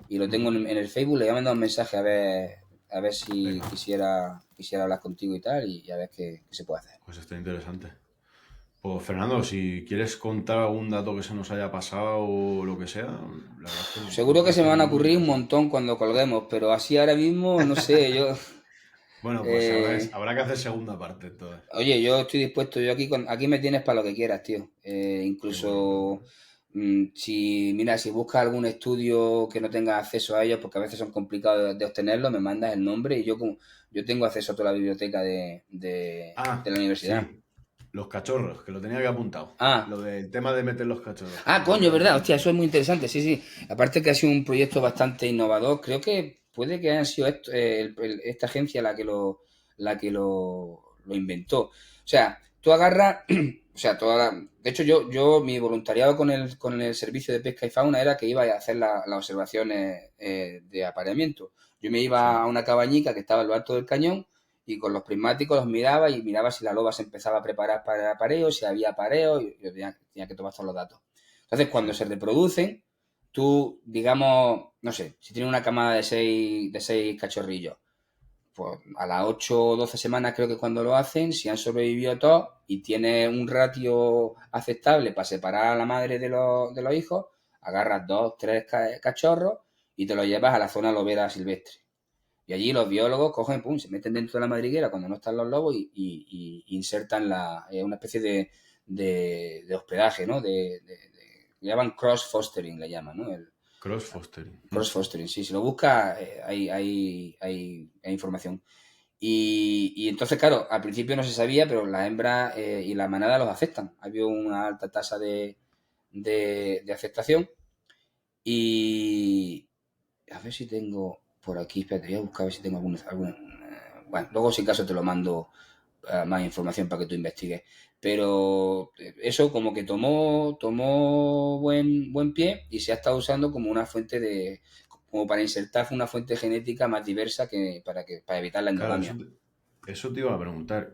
y lo tengo Ujú. en el Facebook, le voy a mandar un mensaje a ver si Venga, quisiera hablar contigo y tal, y a ver qué se puede hacer. pues está interesante. Pues Fernando, si quieres contar algún dato que se nos haya pasado o lo que sea, la verdad es que me Seguro que se me parece van a muy ocurrir un interesante. montón cuando colguemos, pero así ahora mismo, no sé, yo. Bueno, pues Eh, habrá que hacer segunda parte entonces. Oye, yo estoy dispuesto, yo aquí me tienes para lo que quieras, tío. Qué bueno, qué Incluso bueno. si buscas algún estudio que no tenga acceso a ellos, porque a veces son complicados de obtenerlo, me mandas el nombre y yo tengo acceso a toda la biblioteca de Ah, la universidad. sí, los cachorros, que lo tenía que apuntado. Ah, Lo del tema de meter los cachorros, que ah, lo coño, tenía aquí verdad, hostia, eso apuntado. es muy interesante, sí, sí. Aparte que ha sido un proyecto bastante innovador, creo que puede que haya sido esta agencia la que lo inventó. O sea, tú agarras O sea, de hecho, mi voluntariado con el servicio de pesca y fauna era que iba a hacer las observaciones de apareamiento. Yo me iba Sí. a una cabañica que estaba en lo alto del cañón y con los prismáticos los miraba y miraba si la loba se empezaba a preparar para el apareo, si había apareo, y yo tenía que tomar todos los datos. Entonces, cuando Sí. se reproducen, tú, digamos, no sé, si tienes una camada de seis cachorrillos, pues a las 8 o 12 semanas creo que es cuando lo hacen, si han sobrevivido todos y tiene un ratio aceptable para separar a la madre de los hijos, agarras dos, tres cachorros y te los llevas a la zona lobera silvestre. Y allí los biólogos cogen, pum, se meten dentro de la madriguera cuando no están los lobos y insertan una especie de hospedaje, ¿no? Le llaman cross-fostering, le llaman, ¿no? Cross fostering. Cross-fostering, sí, si lo buscas hay información. Y entonces, claro, al principio no se sabía, pero las hembras y la manada los aceptan. Había una alta tasa de aceptación. Y a ver si tengo por aquí, espérate, voy a buscar a ver si tengo bueno, luego si acaso te lo mando más información para que tú investigues. Pero eso como que tomó buen pie y se ha estado usando como una fuente como para insertar una fuente genética más diversa para evitar la Claro, endogamia. eso te iba a preguntar,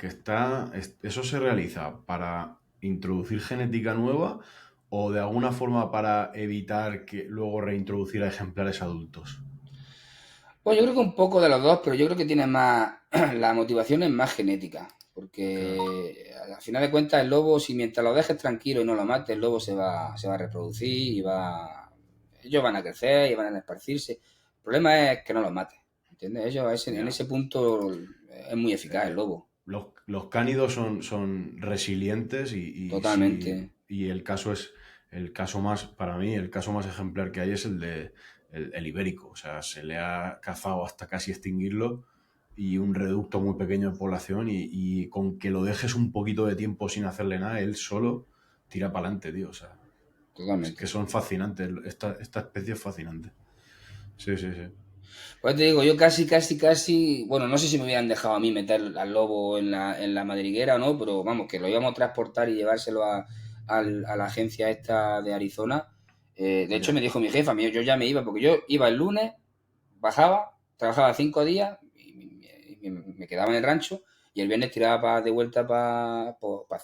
¿eso se realiza para introducir genética nueva o de alguna forma para evitar que luego reintroducir a ejemplares adultos? Pues yo creo que un poco de los dos, pero yo creo que tiene más, la motivación es más genética, Claro, porque al final de cuentas el lobo, si mientras lo dejes tranquilo y no lo mates, el lobo se va a reproducir ellos van a crecer y van a esparcirse. El problema es que no los mates, ¿entiendes? En ya. ese punto es muy eficaz el Eh, lobo, los cánidos son resilientes totalmente. y el caso más, para mí, el caso más ejemplar que hay es el ibérico. O sea, se le ha cazado hasta casi extinguirlo y un reducto muy pequeño de población y con que lo dejes un poquito de tiempo sin hacerle nada, él solo tira para adelante, tío. O sea, es que Totalmente. son fascinantes. Esta especie es fascinante. Sí, sí, sí. Pues te digo, yo casi, bueno, no sé si me hubieran dejado a mí meter al lobo en la madriguera o no, pero vamos, que lo íbamos a transportar y llevárselo a la agencia esta de Arizona. De hecho, me Ya. dijo mi jefa, yo ya me iba, porque yo iba el lunes, bajaba, trabajaba 5 días me quedaba en el rancho y el viernes tiraba de vuelta para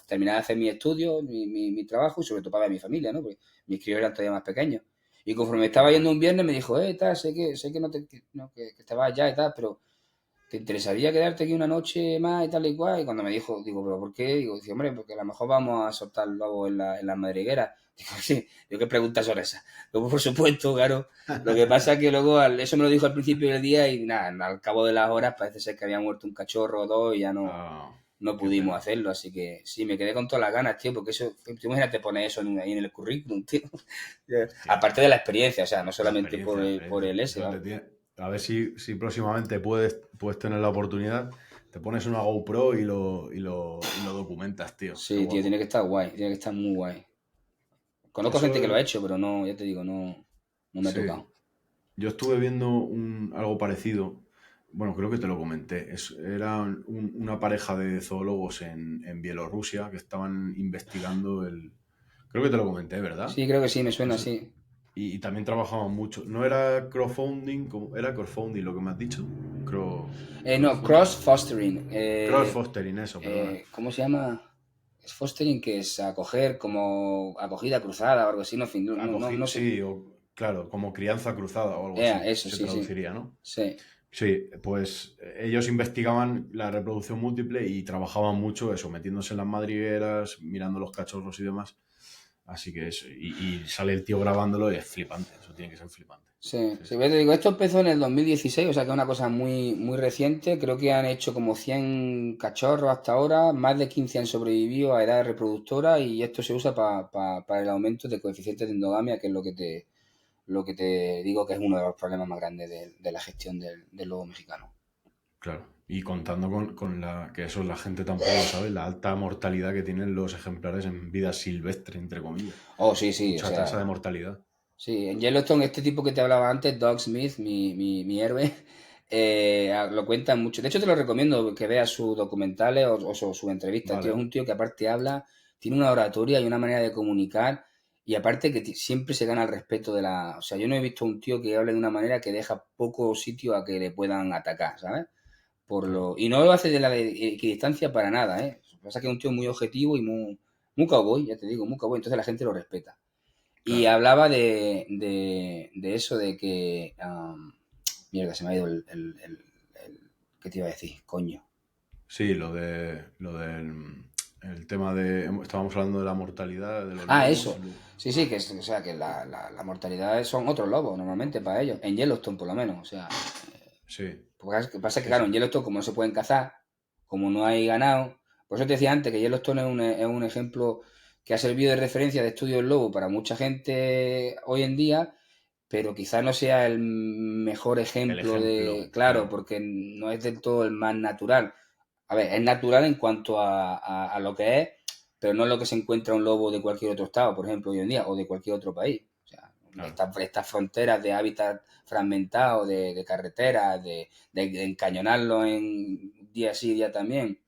terminar de hacer mis estudios, mi trabajo y sobre todo para ver a mi familia, ¿no? Porque mis críos eran todavía más pequeños. Y conforme Qué estaba guay. yendo un viernes me dijo, tal, sé que no te, que, no, que te vas ya y tal, pero ¿te interesaría quedarte aquí una noche más y tal y cual? Y cuando me dijo, digo, ¿pero por qué? Digo, dice, hombre, porque a lo mejor vamos a soltar luego en la madriguera. Digo, sí, digo, ¿qué preguntas son esas? Luego, por supuesto, claro. Lo que pasa es que luego, eso me lo dijo al principio del día y nada, al cabo de las horas parece ser que había muerto un cachorro o dos y ya Ah, no qué pudimos pena. hacerlo. Así que sí, me quedé con todas las ganas, tío, porque eso, tú imagínate poner eso ahí en el currículum, tío. Hostia. Aparte de la experiencia, o sea, no solamente La por experiencia. el ese, Eso vamos. te tiene. A ver si próximamente puedes tener la oportunidad, te pones una GoPro y lo documentas, tío. Qué Sí, tío, tiene guapo. que estar guay, tiene que estar muy guay. Conozco Eso gente que lo ha hecho, pero no, ya te digo, no me ha sí. tocado. Yo estuve viendo algo parecido. Bueno, creo que te lo comenté. Era una pareja de zoólogos en Bielorrusia que estaban investigando el. Creo que te lo comenté, ¿verdad? Sí, creo que sí, me suena Eso. así. Y también trabajaban mucho. No era crowdfunding, era crowdfunding lo que me has dicho. No, Crowdfunding. cross-fostering. Cross-fostering, eso, perdona. ¿Cómo se llama? Es fostering, que es acoger como acogida cruzada o algo así, no, en fin, no sé. Sí, claro, como crianza cruzada o algo así, Eso, se sí, sí. traduciría, ¿no? Sí. Sí, pues ellos investigaban la reproducción múltiple y trabajaban mucho eso, metiéndose en las madrigueras, mirando los cachorros y demás. Así que eso, y sale el tío grabándolo y es flipante, eso tiene que ser flipante. Sí, Sí, sí, sí. te digo, esto empezó en el 2016, o sea que es una cosa muy reciente. Creo que han hecho como 100 cachorros hasta ahora, más de 15 han sobrevivido a edad reproductora y esto se usa para el aumento de coeficientes de endogamia, que es lo que te digo que es uno de los problemas más grandes de la gestión del lobo mexicano. Claro. Y contando que eso la gente tampoco lo sabe, la alta mortalidad que tienen los ejemplares en vida silvestre, entre comillas. Oh, sí, sí, o Mucha tasa de sea, mortalidad. sí, en Yellowstone, este tipo que te hablaba antes, Doug Smith, mi héroe, lo cuenta mucho. De hecho, te lo recomiendo que veas sus documentales o sus entrevistas. Tío, es Vale. un tío que aparte habla tiene una oratoria y una manera de comunicar, y aparte que siempre se gana el respeto de la... O sea, yo no he visto un tío que hable de una manera que deja poco sitio a que le puedan atacar, ¿sabes? Claro, Y no lo hace de la equidistancia para nada, ¿eh? Lo que pasa es que es un tío muy objetivo y muy cowboy, ya te digo, muy cowboy, entonces la gente lo respeta. Y claro. hablaba de eso, de que... mierda, se me ha ido ¿qué te iba a decir? Coño. Sí, lo del el tema de... Estábamos hablando de la mortalidad de los Ah, lobos. eso. Sí, sí, o sea, que la mortalidad son otros lobos normalmente para ellos. En Yellowstone, por lo menos. O sea, Sí, porque pasa que, sí, claro, en sí. Yellowstone, como no se pueden cazar, como no hay ganado. Por eso te decía antes que Yellowstone es un ejemplo que ha servido de referencia de estudio del lobo para mucha gente hoy en día, pero quizás no sea el mejor El ejemplo de. ejemplo, Claro, claro. porque no es del todo el más natural. A ver, es natural en cuanto a lo que es, pero no es lo que se encuentra un lobo de cualquier otro estado, por ejemplo, hoy en día, o de cualquier otro país. O sea, Claro. estas fronteras de hábitat fragmentado, de carreteras, de encañonarlo en día sí, día también,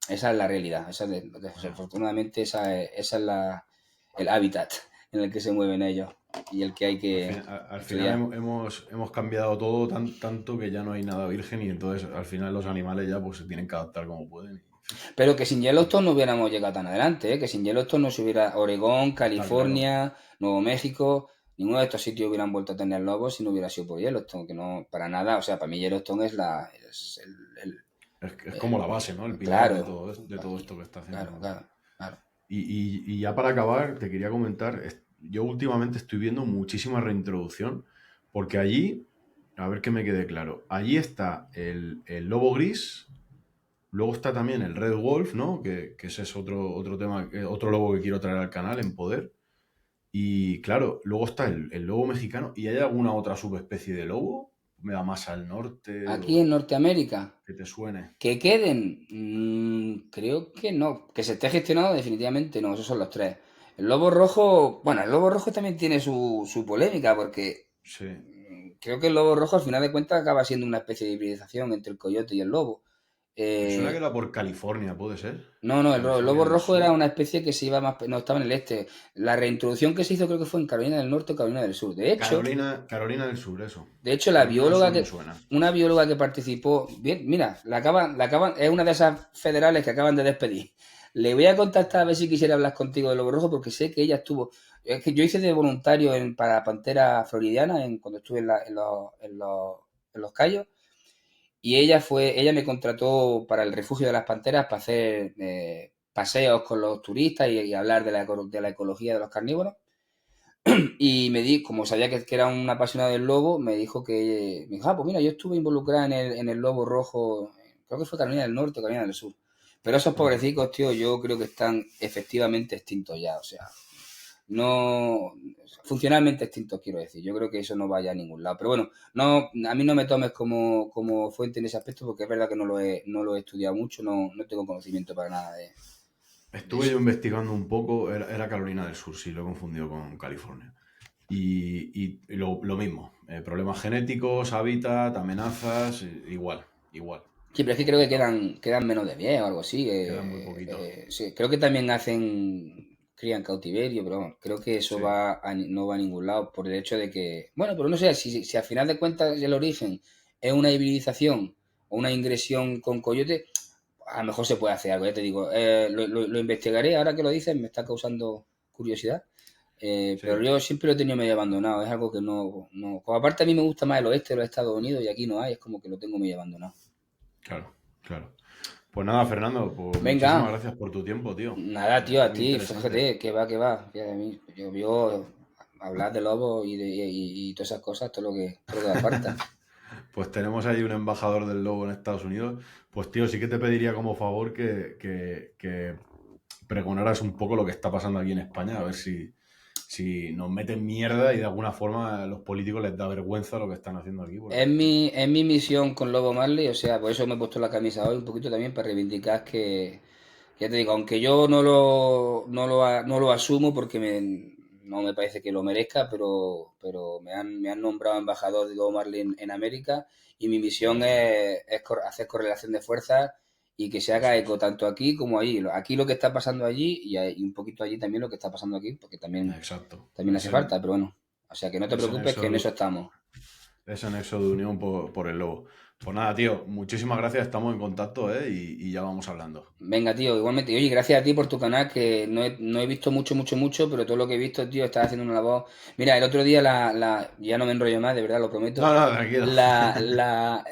esa es la realidad. Bueno, Desafortunadamente, esa es el hábitat en el que se mueven ellos y el que hay que al final estudiar. hemos cambiado todo tanto que ya no hay nada virgen y entonces al final los animales ya pues se tienen que adaptar como pueden. Pero que sin Yellowstone no hubiéramos llegado tan adelante, ¿eh? Que sin Yellowstone no se hubiera Oregón, Está claro. California, Nuevo México, ninguno de estos sitios hubieran vuelto a tener lobos si no hubiera sido por Yellowstone, que no, para nada, o sea, para mí Yellowstone es Es como la base, ¿no? El pilar claro, de todo esto que está haciendo. claro, claro, claro. Y ya para acabar, te quería comentar, yo últimamente estoy viendo muchísima reintroducción, porque allí, a ver que me quede claro, allí está el lobo gris, luego está también el red wolf, ¿no? Que ese es otro tema, otro lobo que quiero traer al canal en poder. Y claro, luego está el lobo mexicano. ¿Y hay alguna otra subespecie de lobo? ¿Me da más al norte Aquí o en Norteamérica, que te suene? que queden, creo que no, que se esté gestionado definitivamente no, esos son los tres. El lobo rojo, bueno, el lobo rojo también tiene su polémica porque Sí. creo que el lobo rojo al final de cuentas acaba siendo una especie de hibridización entre el coyote y el lobo. Me suena que Eh, era por California, ¿puede ser? no, el California lobo del rojo era Sur. una especie que se iba más, no estaba en el este. La reintroducción que se hizo creo que fue en Carolina del Norte o Carolina del Sur. Carolina del Sur, eso. De hecho, Carolina del Sur me suena. una bióloga que participó, bien, mira, es una de esas federales que acaban de despedir. Le voy a contactar a ver si quisiera hablar contigo de lobo rojo porque sé que ella estuvo, es que yo hice de voluntario para Pantera Floridiana cuando estuve en los Cayos. Y ella me contrató para el refugio de las panteras para hacer paseos con los turistas y hablar de la ecología de los carnívoros. Y como sabía que era un apasionado del lobo, me dijo, pues mira, yo estuve involucrada en el lobo rojo, creo que fue Carolina del Norte o Carolina del Sur. Pero esos Ujú. pobrecitos, tío, yo creo que están efectivamente extintos ya, o sea, no funcionalmente extintos, quiero decir. Yo creo que eso no vaya a ningún lado. Pero bueno, no, a mí no me tomes como fuente en ese aspecto porque es verdad que no lo he estudiado mucho, no tengo conocimiento para nada de Estuve eso. yo investigando un poco, era Carolina del Sur, sí, lo he confundido con California. Y lo mismo, problemas genéticos, hábitat, amenazas, igual, igual. Sí, pero es que creo que No, quedan menos de 10 o algo así. quedan muy poquitos. Sí, creo que también crían cautiverio, pero bueno, creo que eso Sí, no va a ningún lado por el hecho de que, bueno, pero no sé, si al final de cuentas el origen es una hibridización o una ingresión con coyote, a lo mejor se puede hacer algo, ya te digo. Lo investigaré, ahora que lo dices, me está causando curiosidad. Pero sí, yo siempre lo he tenido medio abandonado, es algo que como aparte a mí me gusta más el oeste de los Estados Unidos y aquí no hay, es como que lo tengo medio abandonado. claro, claro. Pues nada, Fernando, pues Venga, muchísimas gracias por tu tiempo, tío. nada, tío, a Muy ti, interesante. fíjate, que va. Que a mí, yo hablar de lobos y todas esas cosas, todo lo que me aparta. Pues tenemos ahí un embajador del lobo en Estados Unidos. Pues tío, sí que te pediría como favor que pregonaras un poco lo que está pasando aquí en España, a ver si nos meten mierda y de alguna forma a los políticos les da vergüenza lo que están haciendo aquí, Es porque, tío, mi, es mi misión con Lobo Marley, o sea, por eso me he puesto la camisa hoy un poquito también para reivindicar ya te digo, aunque yo no lo asumo porque no me parece que lo merezca, pero me han nombrado embajador de Lobo Marley en América y mi misión muy bien. es hacer correlación de fuerzas y que se haga eco tanto aquí como allí. Aquí lo que está pasando allí y un poquito allí también lo que está pasando aquí, porque también, Exacto. también hace falta, pero bueno. O sea, que no te Ese preocupes, que en eso nexo, estamos. ese nexo de unión por el lobo. Pues nada, tío, muchísimas gracias, estamos en contacto, ¿eh? Y ya vamos hablando. Venga, tío, igualmente. Y oye, gracias a ti por tu canal, que no he visto mucho, pero todo lo que he visto, tío, estás haciendo una labor. Mira, el otro día ya no me enrollo más, de verdad, lo prometo. No, no, tranquilo.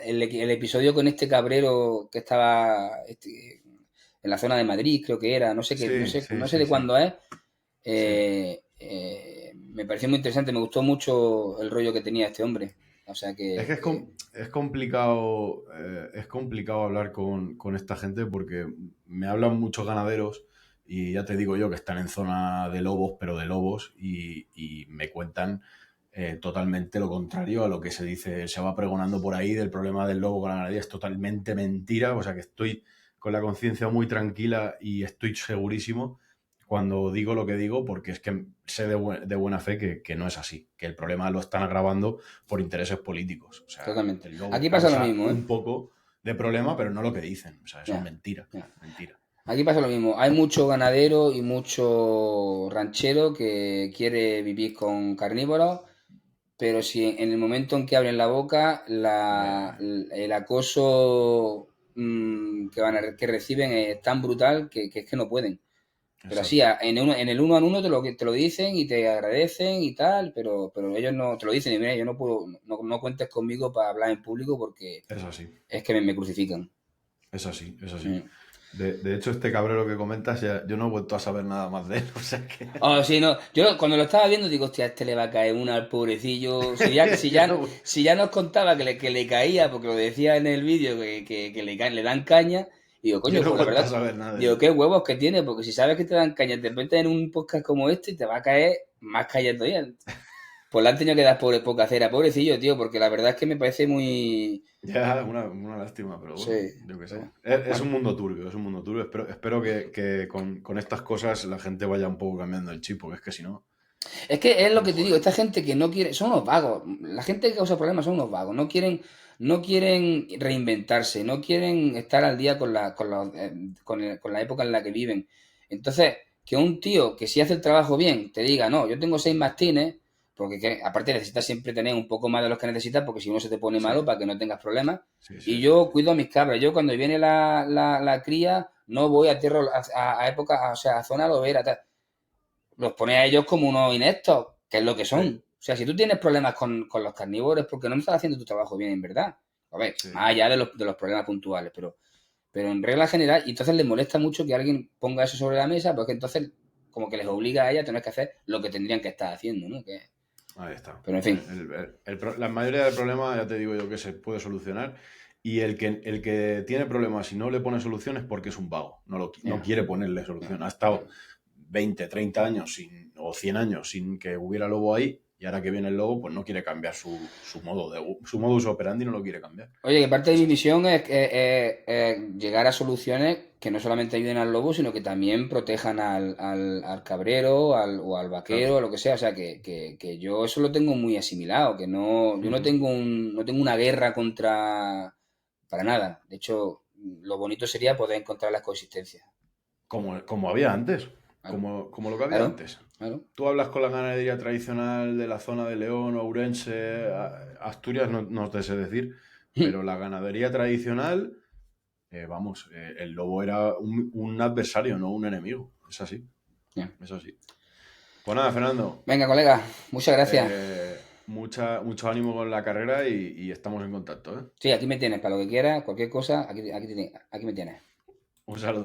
El episodio con este cabrero que estaba en la zona de Madrid, creo que era, no sé qué, no Sí, sé, sí, no sé sí, de sí. cuándo es. Sí. Me pareció muy interesante, me gustó mucho el rollo que tenía este hombre. O sea Es que es complicado hablar con esta gente porque me hablan muchos ganaderos y ya te digo yo que están en zona de lobos, pero de lobos, y me cuentan totalmente lo contrario a lo que se dice, se va pregonando por ahí del problema del lobo con la ganadería. Es totalmente mentira, o sea que estoy con la conciencia muy tranquila y estoy segurísimo cuando digo lo que digo, porque es que sé de buena fe que no es así, que el problema lo están agravando por intereses políticos. O sea, totalmente. el lobo Aquí pasa lo causa mismo, ¿eh? un poco de problema, pero no lo que dicen. O sea, eso es Ya, mentira. ya. Mentira. Aquí pasa lo mismo. Hay mucho ganadero y mucho ranchero que quiere vivir con carnívoros, pero si en el momento en que abren la boca, el acoso que reciben es tan brutal que es que no pueden. Pero así, Exacto. en el uno a uno te lo dicen y te agradecen y tal, pero ellos no te lo dicen y mira, yo no puedo, no cuentes conmigo para hablar en público porque Es así. es que me crucifican. Es así. Es así. Mm. De hecho, este cabrero que comentas, yo no he vuelto a saber nada más de él. O sea que. Oh, sí, no. Yo cuando lo estaba viendo digo, hostia, a este le va a caer una al pobrecillo. Si ya, si Yo ya, no, si ya nos contaba que le caía, porque lo decía en el vídeo, que le dan caña, digo, yo coño, no he pues la vuelto a verdad, saber nada de digo, él. qué huevos que tiene, porque si sabes que te dan caña, te metes en un podcast como este y te va a caer más caña todavía. Pues le han tenido que dar poca cera, pobrecillo, tío, porque la verdad es que me parece muy. Ya, una lástima, pero Sí, bueno, yo qué sé. pero Es bueno. un mundo turbio, es un mundo turbio. Espero que con estas cosas la gente vaya un poco cambiando el chip, porque es que si no, Es que es lo estamos que te digo, esta jodidos. gente que no quiere, son unos vagos. La gente que causa problemas son unos vagos. No quieren reinventarse, no quieren estar al día con la época en la que viven. Entonces, que un tío que si hace el trabajo bien te diga, no, yo tengo 6 mastines, porque aparte necesitas siempre tener un poco más de los que necesitas, porque si no se te pone Sí, malo para que no tengas problemas. sí, Y sí, sí, yo sí. cuido a mis cabras. Yo cuando viene la cría, no voy a tierra, a época, o sea, a zona lobera, tal, los pone a ellos como unos ineptos, que es lo que Sí, son. O sea, si tú tienes problemas con los carnívoros, es porque no estás haciendo tu trabajo bien, en verdad. A ver, sí. más allá de los problemas puntuales, pero en regla general, y entonces les molesta mucho que alguien ponga eso sobre la mesa, porque entonces como que les obliga a ella a tener que hacer lo que tendrían que estar haciendo, ¿no? Ahí está. Pero en fin, La mayoría del problema, ya te digo yo que se puede solucionar. Y el que tiene problemas y no le pone soluciones porque es un vago. No ya, quiere ponerle ya, solución. Ha estado ya. 20, 30 años o 100 años sin que hubiera lobo ahí. Y ahora que viene el lobo, pues no quiere cambiar su modus operandi, no lo quiere cambiar. Oye, que parte de Es mi así. misión es llegar a soluciones que no solamente ayuden al lobo, sino que también protejan al cabrero o al vaquero, o Claro. lo que sea. O sea, que yo eso lo tengo muy asimilado, que no, yo no Ujú. tengo no tengo una guerra para nada. De hecho, lo bonito sería poder encontrar las coexistencias. Como había antes. Claro, Como lo que había claro, antes. claro. Tú hablas con la ganadería tradicional de la zona de León, Ourense, Asturias, no te sé decir, pero la ganadería tradicional, vamos, el lobo era un adversario, no un enemigo. Es así, Ya. es así. Pues nada, Fernando, Venga, colega, muchas gracias. mucho ánimo con la carrera y estamos en contacto, ¿eh? Sí, aquí me tienes, para lo que quieras, cualquier cosa, aquí me tienes. Un saludo.